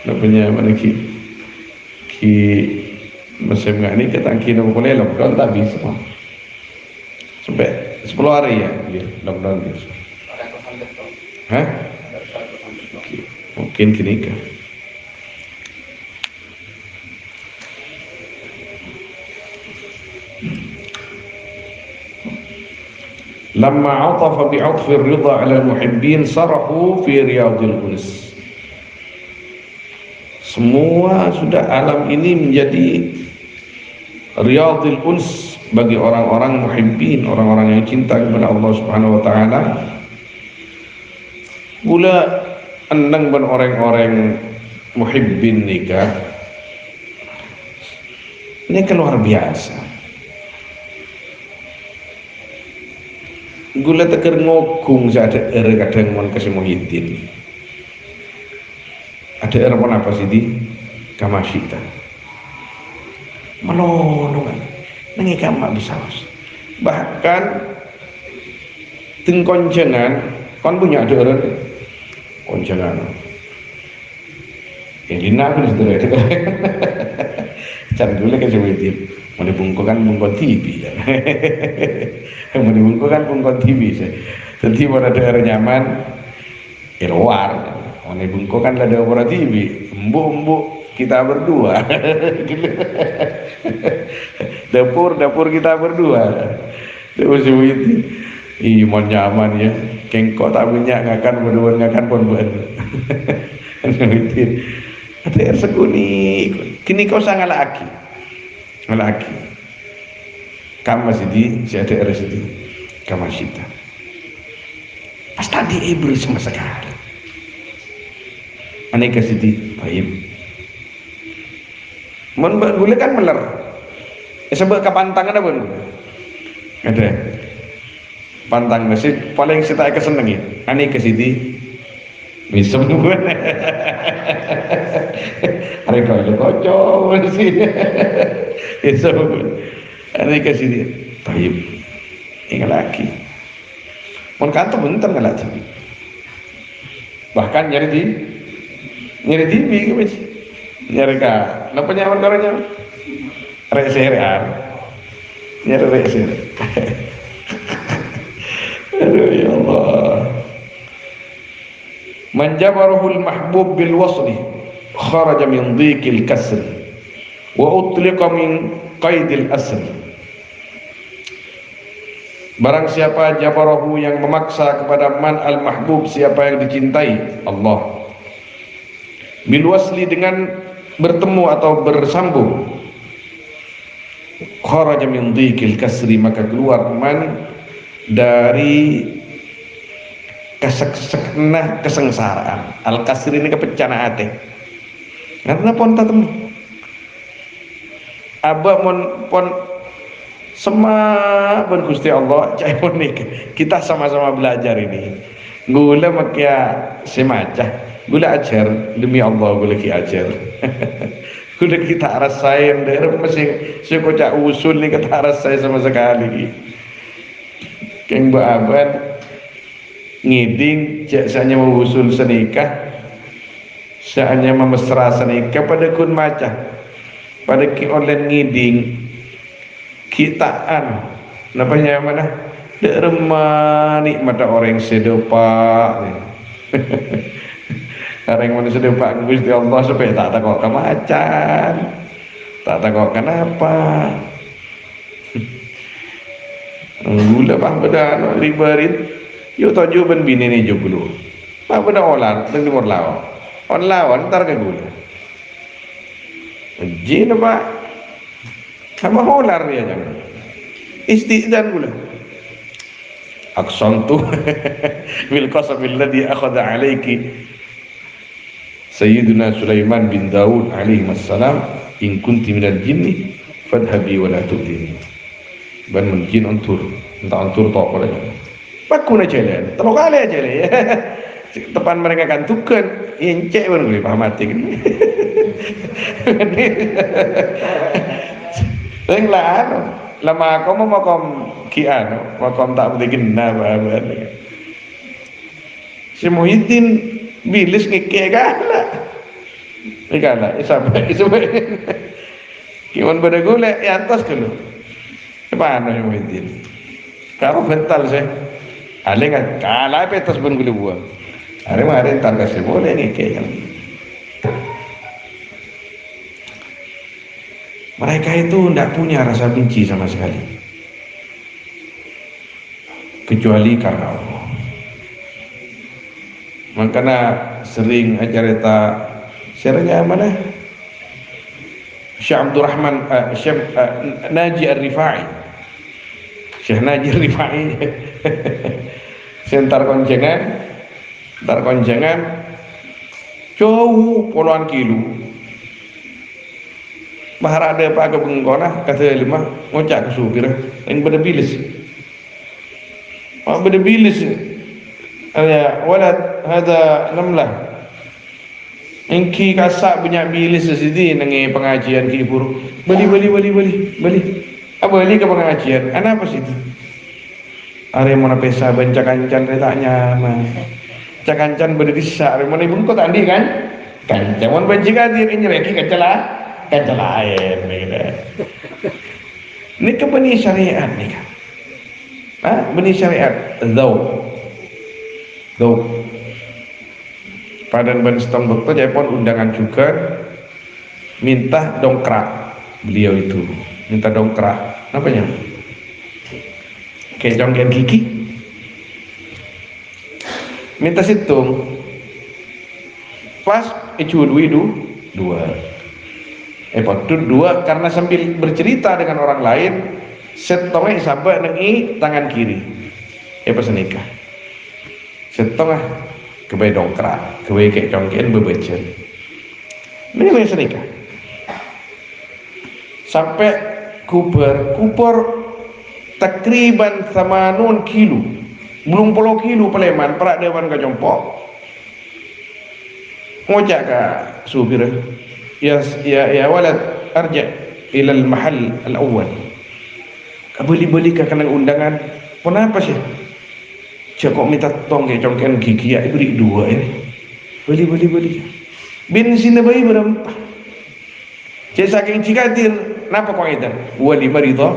Speaker 1: punya mana ki musim ini ketangki nama boleh lockdown tak bisa sampai 10 hari ya lockdown bisa. Hah? Mungkin kini kan. Lamma atafa bi'atfi ar-ridha 'ala al-muhibbin sarahu fi riyadil uns. Semua sudah alam ini menjadi riyadil uns bagi orang-orang muhibbin, orang-orang yang cinta kepada Allah Subhanahu wa taala. Pula endang ben orang-orang muhibbin nikah. Ini kan luar biasa. Gula teker ngogung ada kadang mon kasih Muhyiddin. Ada erpon apa sih di Kamashita? Menolongan. nengi kamak bisaos. Bahkan ting koncengan kon punya ada orang koncengan yang dinaku itu cara dulu kan coba itu mau dibungkukan bungkon TV mau dibungkukan bungkon TV jadi pada daerah nyaman luar mau dibungkukan lah daerah TV embuk kita berdua dapur kita berdua dapur itu iman nyaman ya kengkok tak punya ngakan berdua ngakan pun baru ada air seguni kini kau sangat laki kamu masih di si ada air sedih kamu sita pas tadi ibu sama sekali aneh kasih di baik boleh kan meler sebab kapantangan apa ada pantang masih paling saya kesenangi aneh ke sini bisa bukan ada kocok sih bisa bukan aneh ke sini baik ingat lagi pun kantor bentar nggak lagi bahkan nyari TV guys nyari kah kenapa nyaman karanya reserean nyari reser aduh ya Allah man jabarahul mahbub bil wasli kharaja min dhiqil kasr wa utliqa min qaidil asr. Barang siapa jabarahu yang memaksa kepada man al mahbub siapa yang dicintai Allah bil wasli dengan bertemu atau bersambung kharaja min dhiqil kasri maka keluar man dari kesengsaraan al-kasri ini kepecahan hati karena pon tatemu abah pon semua pun Gusti Allah cai unik kita sama-sama belajar ini gula makia semacah gula ajar demi Allah gula ki ajar gula kita rasain dari masih kocak usul nih kita rasain sama sekali keng baaban ngiding seanya mengusul senikah seanya memesra senikah pada kun macah pada ki online ngiding kitaan namanya mana derma nikmat orang sedopa orang mana sedopa Gusti Allah supaya tak takut kemacan tak takut kenapa gula pah beda ribarit yo tojo ben bini ni joglo pah beda olar teng timur lawan on lawan tar ke gula jin apa sama olar dia jangan istidzan gula aqsantu bil qasam alladhi akhadha alayki sayyiduna Sulaiman bin Daud alaihi wassalam in kunti minal jinni fadhhabi wa la tudini ban mungkin ontur entah ontur tok pada pakuna jalan terlalu kali aja lah ya depan mereka kan tuken incek pun boleh paham hati kan yang lain lama kau mau makom kian makom tak boleh kena apa si Muhyiddin bilis ngike kalah sampai kiwan pada gula ya atas kalau mana yang Muhyiddin kalau bental saya aling kalah petas pun boleh buang hari entar kasih boleh ngike kan mereka itu tidak punya rasa benci sama sekali kecuali karena Allah makanya sering acarita seranya mana Syekh Abdurrahman Syekh Naji Ar-Rifai Syekh Naji Ar-Rifai sentar konjengan jauh puluhan kilo bahar ada apa ke pengkona kata lima ngocak ke supir yang pada bilis ya walad ada namlah engki kasak punya bilis sesidi nengi pengajian ki buru beli Beli ke pengajian, apa sih itu? Are mana pesa benca kancan tak nyaman. Cak kancan berdisa, are mana ibu kau tadi kan? Kancan mon benci kadir ini lagi kancan lain gitu. Ini ke benih syariat nih kan? Benih syariat, zau. Padan ban setong dokter jadi pun undangan juga minta dongkrak beliau itu minta dongkrak apanya kejonggen gigi minta situng pas dua dua karena sambil bercerita dengan orang lain setongnya sampai nengi tangan kiri pas nikah setongah kebaik dongkrak kebaik kejonggen bebecer ini senikah sampai kuper takriban 80 kilo belum 10 kilo Paleman perak dewan ke Jompok ngocak ke supir ya walad arja ilal mahal al-awwal beli ke kena undangan kenapa sih kok minta tong ke congken gigi ya beri dua ini beli bensin bayi berapa cek saking cikadir kenapa kau itu walima ridha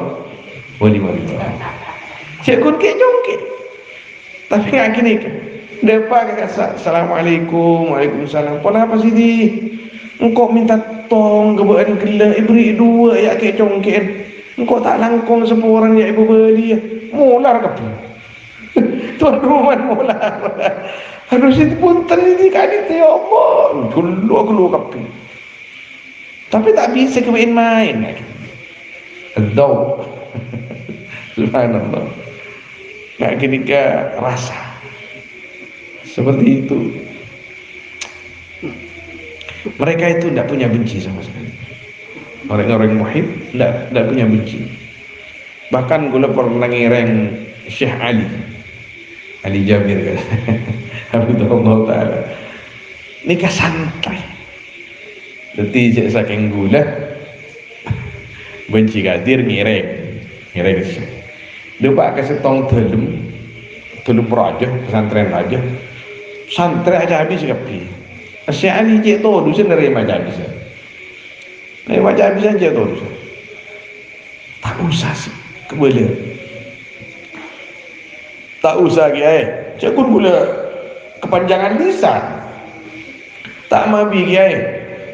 Speaker 1: cek kun ke jongke tapi nggak gini kan depa kata assalamualaikum waalaikumsalam kenapa sih di engkau minta tong kebuan gila beri dua ya ke jongke engkau tak langkong seorang ya ibu beli ya mular ke tuan rumah mular harus itu punten ini kan itu ya Allah keluar kapi tapi tak bisa main Dau subhanallah nggak gini ke rasa seperti itu mereka itu tidak punya benci sama sekali orang-orang muhib tidak punya benci bahkan gula pernah ngireng Syekh Ali Jabir kan Habibullah Ta'ala nikah santai jadi saking gula benci kadir ngireng dia pak kasih tong telum raja pesantren raja santri aja habis kapi Syekh Ali cek tu dusun dari macam habis aja tu tak usah sih keboleh tak usah kiai cakun gula kepanjangan lisan tak mabi kiai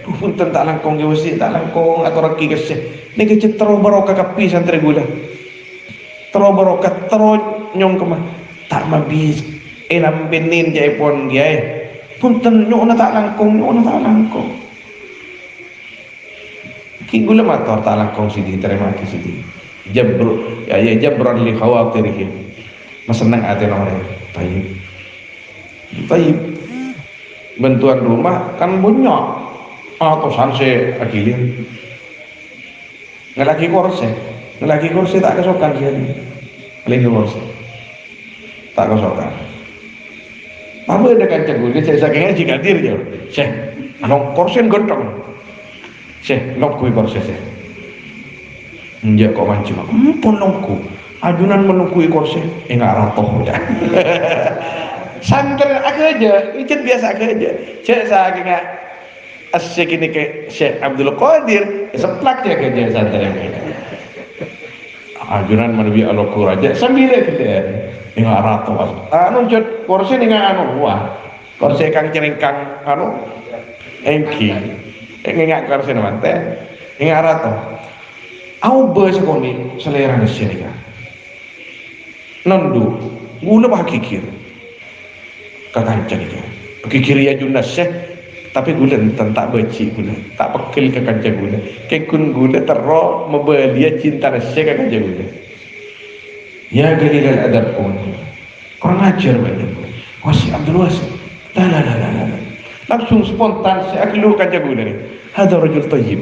Speaker 1: punten tak langkong ke wasi tak langkong atau raki ke syekh ni kecil terus barokah kapi santri gula terus barokah terus nyong kemah tak mabi enam benin jai pon kiai punten nyok tak langkong ki gula mator tak langkong sidi terima kasih sidi jabran li khawatirihim senang hati orang tayyib bantuan rumah kan banyak atau sanse akilin ngelaki kursi tak kesokan sih lagi kursi tak kesokan apa ada kancang gue saya sakingnya jika dir ya saya nong kursi gentong saya nong kui kursi saya enggak kok mancing pun nongku adunan menunggu kursi enggak ratoh ya santri aja itu biasa aja cek sakingnya asyik ini ke Syekh Abdul Qadir seplak ya kerja santri ajunan menuju alokur aja sambil kita enggak ratoh jod kursi dengan kursi kang cerengkang engki enggak kursi namante enggak ratoh au besekoni selera di sini kan nondu gula bah kikir kakancan itu kikir ya junas tapi gula tak beci gula tak pekil ke kancan gula kekun gula terro membelia cinta nasi ke kancan gula ya galilal adab pun kurang ajar banyak wasi Abdul Wasi la langsung spontan saya keluar kancan gula ni ada rajul tayyib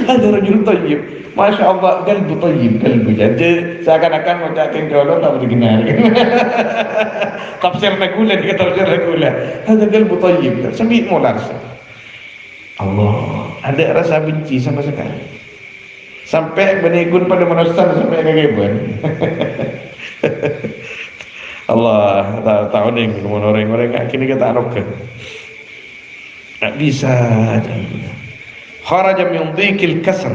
Speaker 1: ada rajul tayyib Masya Allah, kalbu tayyib, kalbu jadi seakan-akan mencakin jodoh tak berkenal tafsir nagula dia tafsir nagula ada kalbu tayyib sambil mular Allah ada rasa benci sama sekali sampai benikun pada manusia sampai kegeban. Allah tahu nih orang-orang kini kita anokkan nggak bisa. Kharaja min dhikil kasr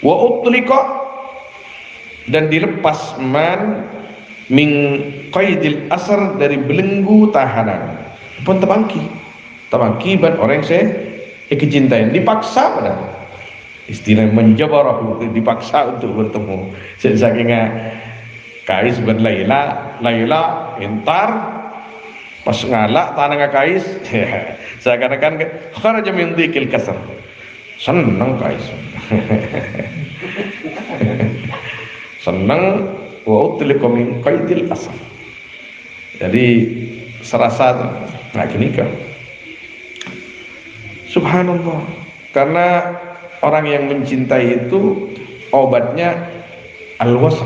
Speaker 1: wa utliqa, dan dilepas man min qaidil asr, dari belenggu tahanan pun tabangki ban orang saya kecintaan dipaksa pada istilah menjabarahu, dipaksa untuk bertemu saking Kais ben Laila entar pas ngalak tanah Kais seakan-akan kharaja min dhikil kasr, seneng Kais seneng wa utliqa min qaidil asr, jadi serasa nggak gini kan. Subhanallah, karena orang yang mencintai itu obatnya al-wasl,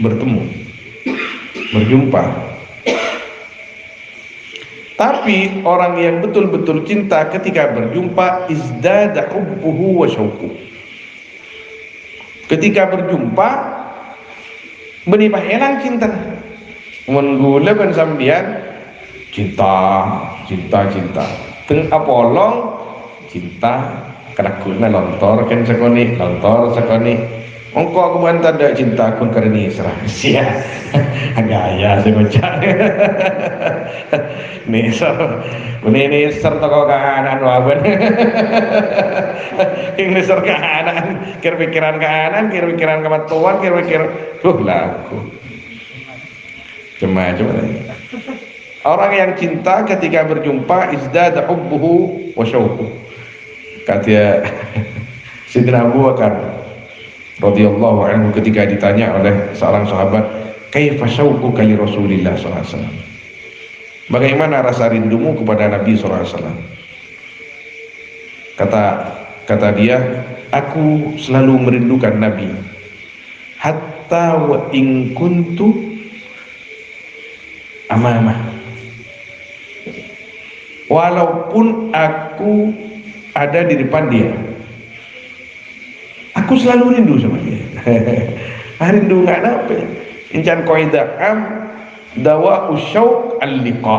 Speaker 1: bertemu, berjumpa. Tapi orang yang betul-betul cinta ketika berjumpa izdada hubbuhu wa syauquh. Ketika berjumpa menimah elang cinta. Menggula ben sambian cinta. Teng apolong cinta kadakuna lontor sakoni. Ongko aku bantah dak cinta aku karena serah sia gaya saya ngocak ini serta kau kanan waban ini ser kanan kira-pikiran kanan kira-pikiran kematuan kira-pikiran laku cuma orang yang cinta ketika berjumpa izdada hubbuhu wa syauquh. Kata Sayyidina Abu Bakar radhiyallahu anhu ketika ditanya oleh seorang sahabat, kaifa syauquka li Rasulillah sallallahu alaihi wasallam, bagaimana rasa rindumu kepada Nabi sallallahu alaihi wasallam? Kata dia, aku selalu merindukan Nabi hatta wa in kuntu amamah, walaupun aku ada di depan dia, aku selalu rindu sama dia. Rindu nggak dapet. Incan kaidah dawa usyauq al-liqa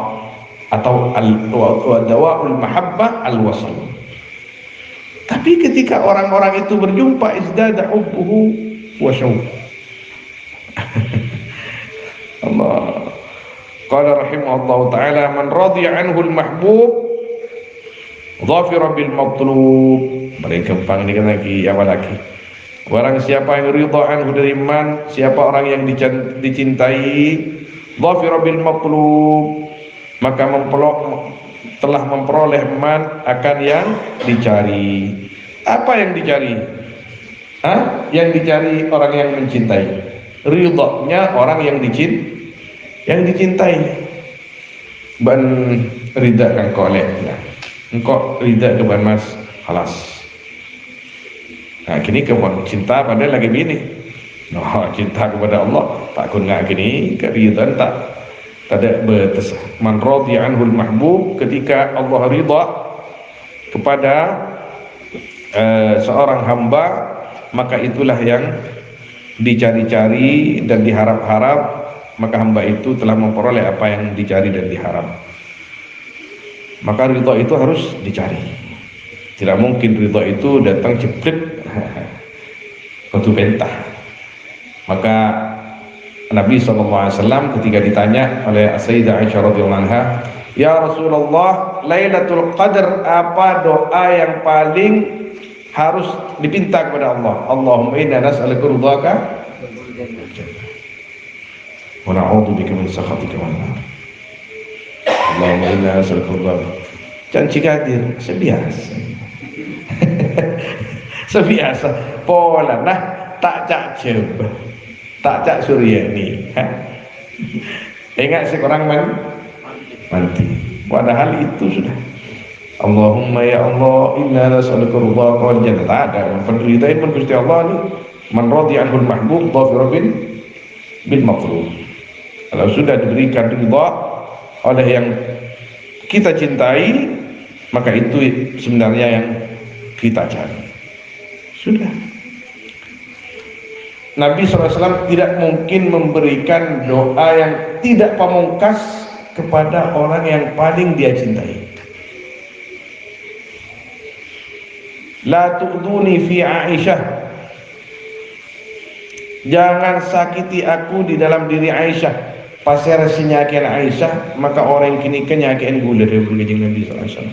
Speaker 1: atau dawa mahabbah al-wasl. Tapi ketika orang-orang itu berjumpa izdada hubbuhu wa syauq. Allah. Qala rahimahullahu taala man radiya anhu al-mahbub dhafira bil matlub. Mereka panggil lagi awal lagi. Barang siapa yang ridha anhu dari man, siapa orang yang dicintai, dhafira bil matlub, maka telah memperoleh man akan yang dicari. Apa yang dicari? Yang dicari orang yang mencintai. Ridhanya orang yang dicintai. Ban ridha kan kolek. Engkau ridha ke ban mas, halas. Nah, kini kawan cinta padahal lagi bini. Cinta kepada Allah tak guna gini keridhaan tak ada batas. Man radiya anhul mahbub, ketika Allah ridha kepada seorang hamba, maka itulah yang dicari-cari dan diharap-harap, maka hamba itu telah memperoleh apa yang dicari dan diharap. Maka ridha itu harus dicari. Tidak mungkin ridha itu datang jepret waktu bentah. Maka Nabi SAW ketika ditanya oleh Sayyidah Aisyah radhiyallahu anha, ya Rasulullah, Lailatul Qadar apa doa yang paling harus dipinta kepada Allah? Allahumma inna nas'aluka ridhaka wa na'udzubika min sakhatika wan nar. Allahumma inna nas'aluka ridhaka. Jangan cigadir sebiasa. Sebiasa pola nah tak cak coba tak cak Suryani. Ingat seorang mati padahal itu sudah Allahumma ya Allah inna nas'aluka ridhaka wal jannah. Tak ada penderitaan pun Gusti Allah ni man radiya anhul mahbub dhafira bil matlub. Kalau sudah diberikan ridha oleh yang kita cintai, maka itu sebenarnya yang kita cari. Sudah. Nabi SAW tidak mungkin memberikan doa yang tidak pamungkas kepada orang yang paling dia cintai. La tu'duni fi Aisyah, jangan sakiti aku di dalam diri Aisyah. Pasal sinyakin Aisyah, maka orang kini kenyakin gula dari bergajing Nabi SAW.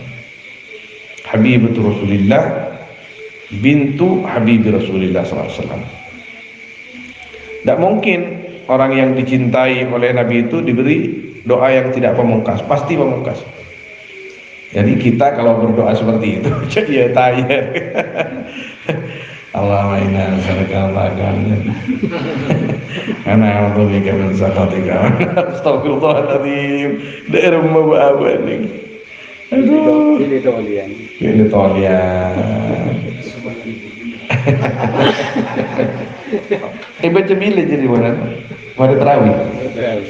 Speaker 1: Habibatul Rasulillah bintu Habibi Rasulillah SAW. Tidak mungkin orang yang dicintai oleh Nabi itu diberi doa yang tidak pamungkas, pasti pamungkas. Jadi kita kalau berdoa seperti itu jadi ya tayar. Allahumma inna nas'aluka al-ghanaim. Ana a'udzu bika min sakhatika. Astagfirullahaladzim. Daerah mabuk ini. Aduh. Ini tolian. Baca bila jadi mana? Mari terawih.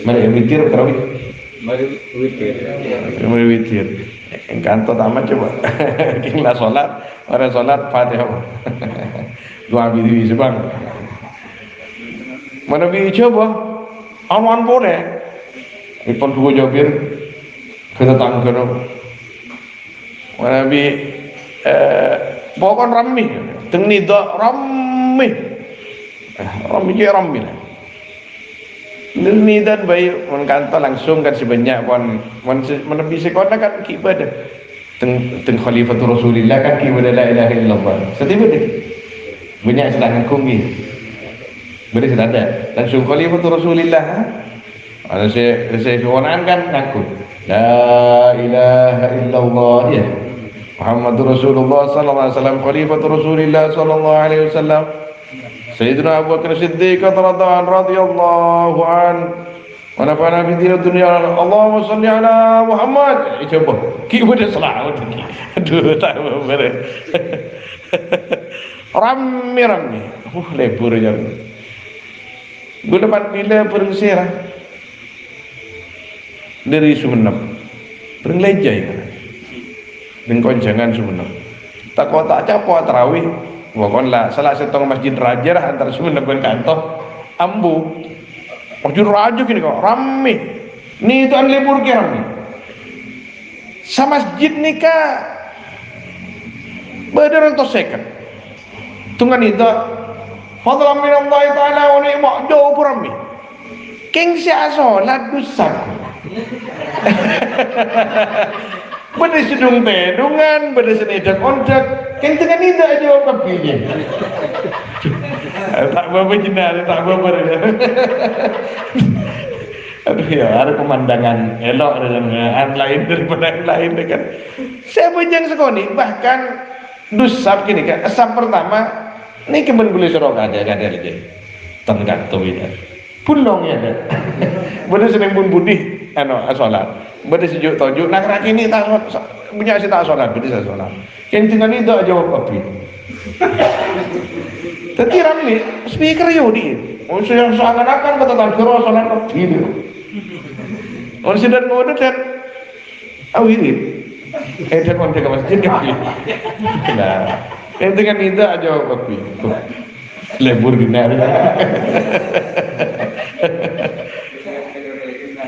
Speaker 1: Mari witir terawih. Mari witir. Kantor tamat coba. Kinglah solat, orang solat Fatihah. Dua bidi sebang. Mana bi coba? Awan boleh. Ipon dua jobir kita tangkap. Mana bi pokon rammi. Tengni dak rammi. Rammi je rammi lah. Ni dan bayi mon kantor langsung kan sebanyak pon menepi sekolah kan kibadah. Teng Khalifatul Rasulillah kan kibadah la ilaha illallah. Setiba deh. Banyak sedang konggi. Boleh sudah ada. Langsung Khalifatul Rasulillah. Ada saya kewenangan kan ngaku. La ilaha illallah ya. Muhammadur Rasulullah sallallahu alaihi wasallam Khalifatul Rasulillah sallallahu alaihi wasallam. Sayyidina Abu Bakar Siddiq radhiyallahu an wa nafa'ana bi dinil dunya. Allahumma shalli ala Muhammad. Coba ki boleh selawat ni. Aduh tak boleh. Ramai. Lebur je. Lepas bila bersih dari Sumenep. Berlejai kan. Dengan jangan Sumenep. Tak kau tak capo tarawih. Pokoknya salah satu masjid raja lah antara Sumenep dan Kantor. Ambu. Masjid raja gini kok ramai. Ni itu an lebur ke ramai. Sa masjid ni ka beneran to second. Tunggan itu fadlan min Allah Ta'ala wa ni'mah jauh ramai. King sia solat dusaku. Benda sedung bedungan, benda senedak ondak. King tengah ni tak jawab kapinya. Tak apa jenar, tak apa. Aduh ya, ada pemandangan elok dengan lain daripada yang lain kan. Saya bujang sekoni, bahkan dusap gini kan. Asap pertama, ni kemen boleh sorok ada aja. Tenggat tu ini. Pulongnya ada. Benda seneng pun budi. Solat. Benda sejuk tajuk. Nak nak ini tak punya si tak solat. Benda saya solat. Yang tinggal ni tak jawab api. Tapi ramai speaker yodi. Orang yang seakan-akan kata tangkiro solat api dia. Orang sedang ngode dan awiri. Dia kontak ke masjid api. Nah, yang tinggal ni tak jawab api. Lebur dinar.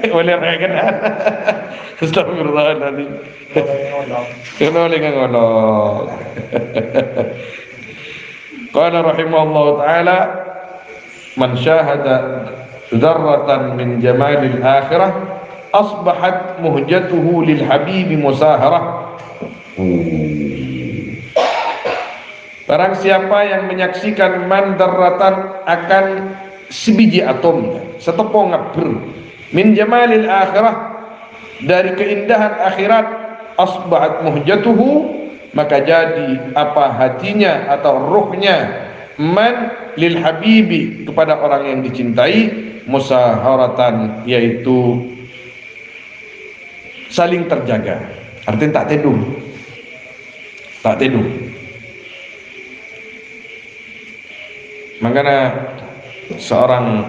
Speaker 1: Boleh rakan. Astagfirullahaladzim. Kena oleh ngolok. Qala rahimahullah ta'ala man syahada dzarratan min jamalil akhirah asbahat muhjatuhu lil habibi musaharah. Barang siapa yang menyaksikan mandaratan akan sebiji atom, setepung ngabur min jamalil akhirah, dari keindahan akhirat, asbahat muhjatuhu, maka jadi apa hatinya atau ruhnya man lil habibi, kepada orang yang dicintai, musaharatan, yaitu saling terjaga. Artinya tak teduh. Makanya seorang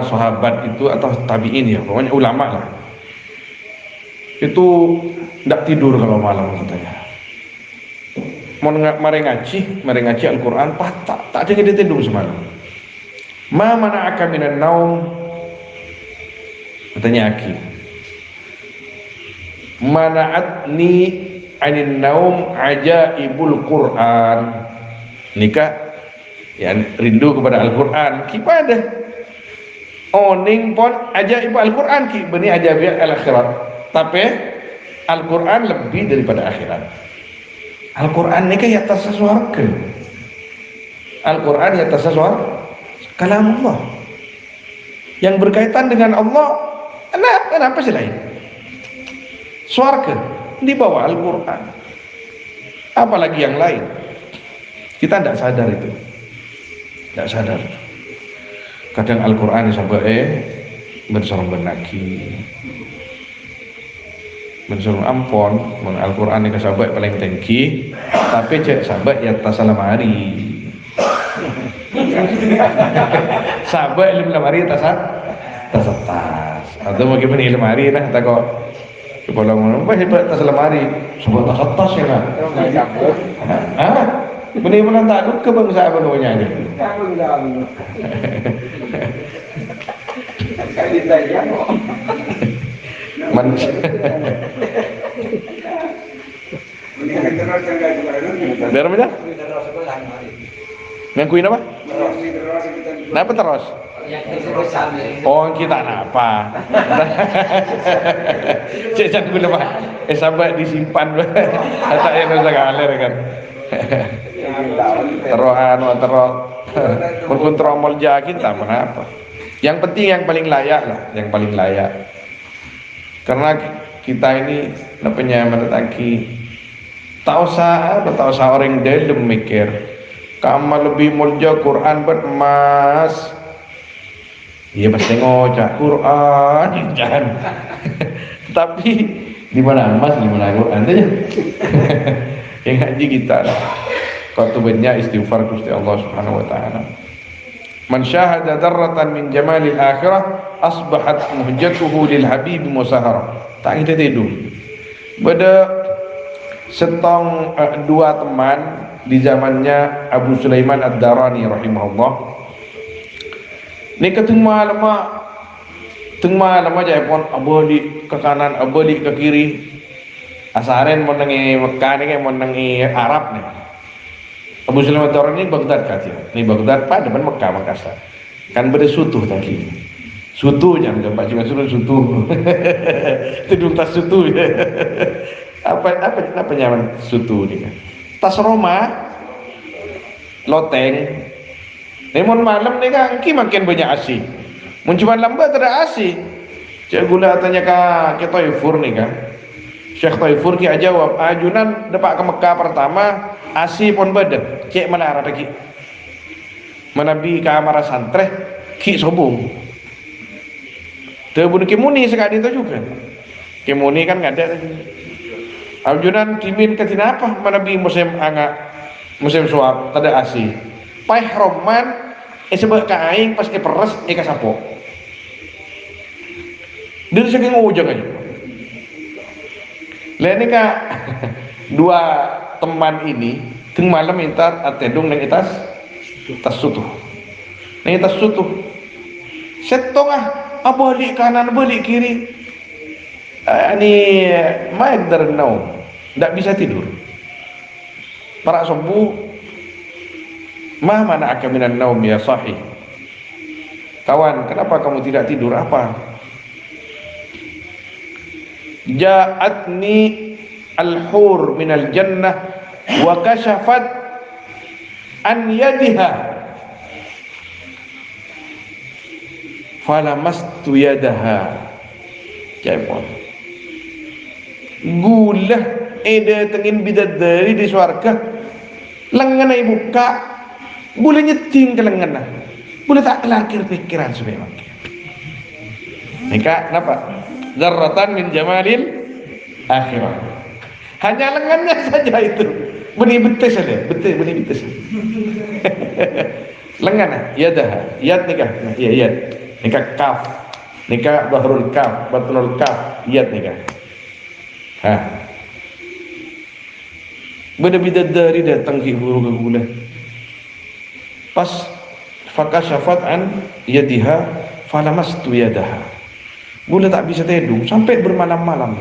Speaker 1: sahabat itu atau tabi'in ya, pokoknya ulama lah, itu tidak tidur kalau malam katanya. mau mari ngaji Al-Quran tak ada yang ditendung semalam. Ma mana'aka minan naum, katanya Aki, mana'atni anin naum ajaibul Quran. Nikah ya rindu kepada Al-Quran kipada oning pon ajaib Al-Quran ki bani ajaib al-akhirat, tapi Al-Quran lebih daripada akhirat. Al-Quran ni kan atas surga. Al-Quran atas surga, kalam Allah yang berkaitan dengan Allah. Kenapa sih lain? Surga di bawah Al-Quran, apalagi yang lain. Kita tidak sadar itu, tidak sadar. Kadang Al-Quran sampai bersorong benaki, bersorong ampon. Al-Quran ini sahabat paling tinggi, tapi cek sahabat ya tas lemari. Sahabat lemari tas atau bagaimana lemari nah tak kok kepala ngomong hebat tas lemari sebuah tas ya kan. Benar-benar takut ke bangsa apa namanya ini. Biar apa? Yang kuih apa? Kenapa terus? Oh kita apa? Cek jangan gula pak. Sampai disimpan. Tak yang usah galer kan. Terus pun tromol jakin tak apa. Yang penting yang paling layak lah, yang paling layak. Karena kita ini namanya menetaki tak usah orang dalam mikir kamu lebih mulia Quran buat emas. Iya pasti ngocak Quran jangan. Tapi di mana emas, di mana Quran aja. Yang ngaji kita lah. Kau tu banyak istighfar Gusti Allah Subhanahu wa taala. Man syahada darratan min jamalil akhirah asbahat muhjatuhu lil habib musahara. Tak kita tidur. Pada setong dua teman di zamannya Abu Sulaiman Ad-Darani rahimahullah. Ni ketengah lama aja pon aboli ke kanan, aboli ke kiri. Asaren mau nengi Mekah ni mau nengi Arab ni. Abu Sulaiman Ad-Darani Baghdad katanya. Ni Baghdad pada depan Mekah Makassar. Kan berde sutuh tadi. Sutuh jangan gambar cuma sutuh. Tudung tas sutuh. Apa nyaman sutuh ni kan? Tas Roma, loteng. Lemon malam ni kan, ki makin banyak asi. Muncuman lambat ada asi. Cik gula tanya ke Taifur ni kan. Syekh Taifur ki jawab, ajunan dapat ke Mekah pertama, asi pun bedek. Cik malah ada ki. Menabi ke amara santreh, ki sobong. Terbun kimuni sekali itu juga. Kimuni kan nggak ada. Ajunan timin ketina apa? Menabi musim angak, musim suap, tak ada asi. Pai roman, sebab kain pas peres, kasapok. Dari saking ujung aja. Lain kak dua teman ini teng malam minta atedung neng tas sutuh. Neng tas sutuh. Setong balik kanan balik kiri. Ini main dernau, tidak bisa tidur. Para subuh. Mana akan minan naum ya sahih. Kawan, kenapa kamu tidak tidur? Apa? Ja'atni al-hur minal jannah wa kashafat an yadiha falamastu yadaha. Jaipon gula tengin bidadari di swarga lengan ai buka boleh nyeting ke lengan boleh tak kelakir pikiran supaya makin nikah kenapa? Zarratan min jamalil akhirah. Hanya lengannya saja itu benih betis saja, benih betis. Lengan yadah, yad nikah, iya yad nikah kaf, nikah bahrul kaf, batlul kaf, yad nikah. Bada bidadari datang ke guru ke gula. Pas fakashafat an yadiha falamastu yadaha. Gula tak bisa tidur sampai bermalam-malam.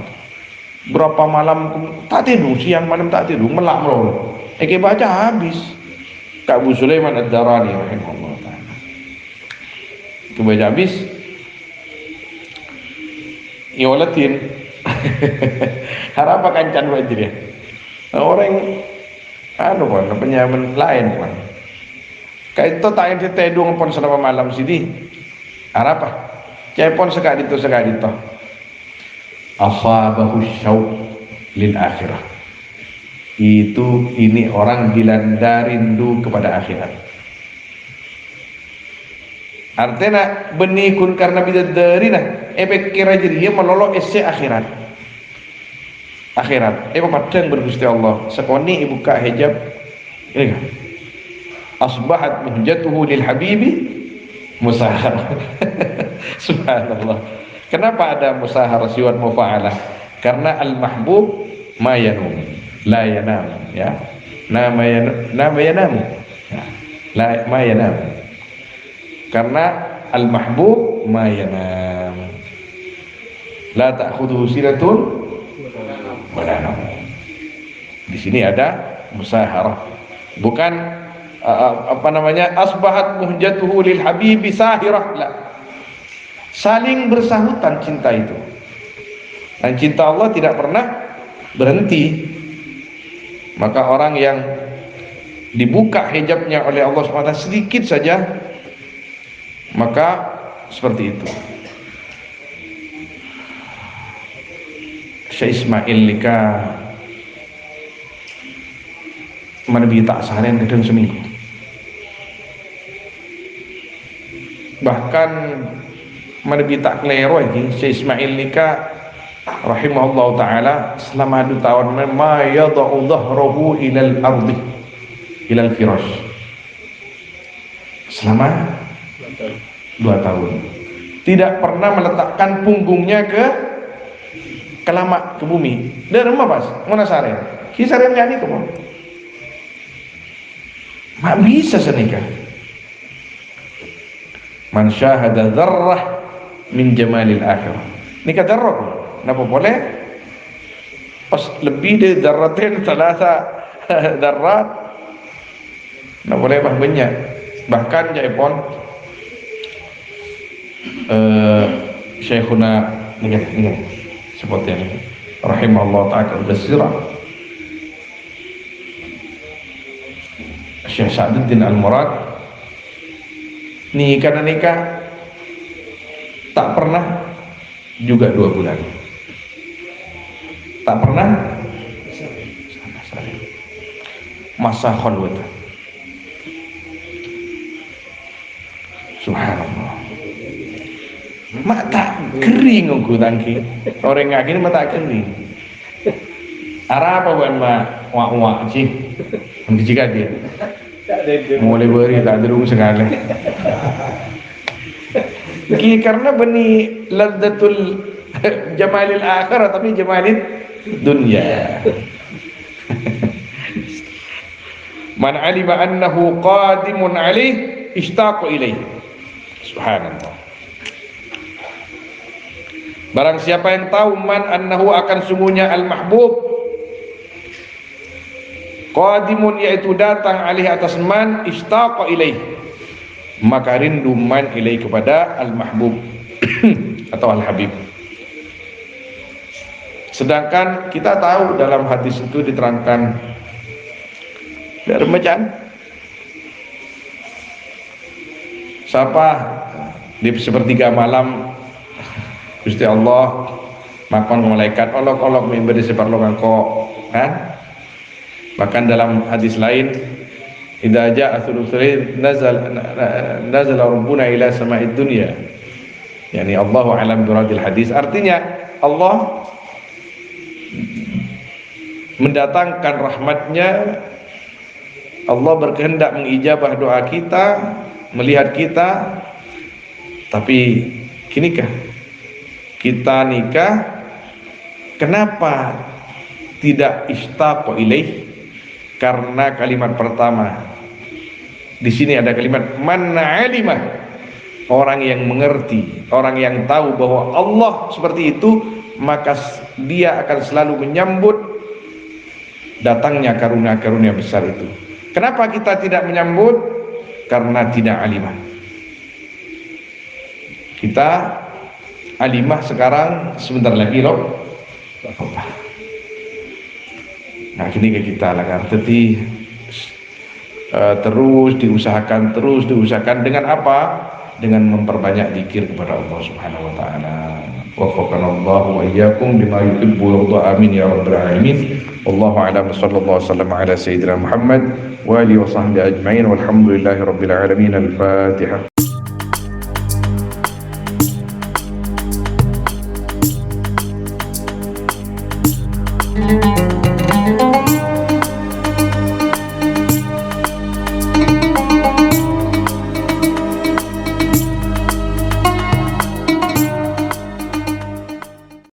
Speaker 1: Berapa malam tak tidur, siang malam tak tidur, melak melol. Baca habis. Kak Abu Sulaiman Ad-Darani rahimahullah ta'ala. Baca habis. Ya walatin. Harap kancan baca dia. Orang kan penyaman lain kan. Kayak itu tak ada tedung pun selama malam sini. Harap cai pun sekali itu. Asabahu syauq lil akhirah. Ini orang dilanda rindu kepada akhirat. Artinya benih kun karena bidadari nah efek kira jadi melolok ese akhirat padang bergusti Allah sekoni ibu ka hijab ini kan asbahat muhjatuhu lil habibi musahar. Subhanallah. Kenapa ada musahar siwat mufa'alah? Karena al mahbub ma yanum la yanam, ya. Nama yanam ya. La ma yanam. Karena al mahbub ma yanam la ta'khudhuhu sinatun wala nawm. Di sini ada musaharah, bukan asbahat muhjatuhu lil habibi sahirah, la. Saling bersahutan cinta itu, dan cinta Allah tidak pernah berhenti. Maka orang yang dibuka hijabnya oleh Allah SWT sedikit saja, maka seperti itu. Syekh Ismail Nika menebi tak seharian kadang seminggu, bahkan menebi tak kelero ini. Syekh Ismail Nika rahimahullah ta'ala selama 2 tahun ma yada'u dhahrahu ilal ardi ilal firash, selama 2 tahun tidak pernah meletakkan punggungnya ke lamak, ke bumi. Dan rumah pas mana saren kisaren gani kamu mak bisa senikah. Man syahada dzarrah min jamalil akhirah, nikah dzarrah napa boleh pas lebih dari dzarratin salasa dzarrat napa boleh banyak. Bahkan jaipon Syekhuna ini seperti ini rahimahullah ta'ala al-Basirah, Syekh Sa'duddin Al-Murad nikah tak pernah juga 2 bulan, tak pernah masa khalwat. Subhanallah. Mak tak kering aku tangki orang ngaki ini mak tak kering. Arah apa bukan mak wak sih jika dia mulai beri tak derung sekali. Karena benih ladzatul jamalil akhirah tapi jamalil dunya. Man alima annahu qadimun alaih ishtaqa ilaih. Subhanallah. Barang siapa yang tahu man annahu akan sungguhnya al-mahbub qadimun, yaitu datang alih atas man, ishtaqa ilaih, maka rindu man ilaih kepada al-mahbub atau al-habib. Sedangkan kita tahu dalam hadis itu diterangkan dari macam siapa di sepertiga malam Gusti Allah makan malaikat olok-olok memberi seperlukan kok kan. Bahkan dalam hadis lain idza ja'a thulutsulail nazala rabbuna ila sama'id dunya, yani Allahu a'lam biradil hadis. Artinya Allah mendatangkan rahmatnya, Allah berkehendak mengijabah doa kita, melihat kita. Tapi kinikah kita nikah, kenapa tidak ishtaqa ilaih? Karena kalimat pertama di sini ada kalimat man alima, orang yang mengerti, orang yang tahu bahwa Allah seperti itu, maka dia akan selalu menyambut datangnya karunia-karunia besar itu. Kenapa kita tidak menyambut? Karena tidak alimah. Kita alimah sekarang sebentar lagi loh. Nah gini ke kita lah kan, jadi terus diusahakan dengan apa? Dengan memperbanyak zikir kepada Allah Subhanahu wa taala. Waffaqanallahu wa iyyakum bima yuhibbu wa yarda, amin ya rabbal alamin. Wallahu a'lam, sallallahu wasallam ala sayyidina Muhammad wa alihi wa sahbihi ajma'in, walhamdulillahi rabbil alamin. Al-Fatihah.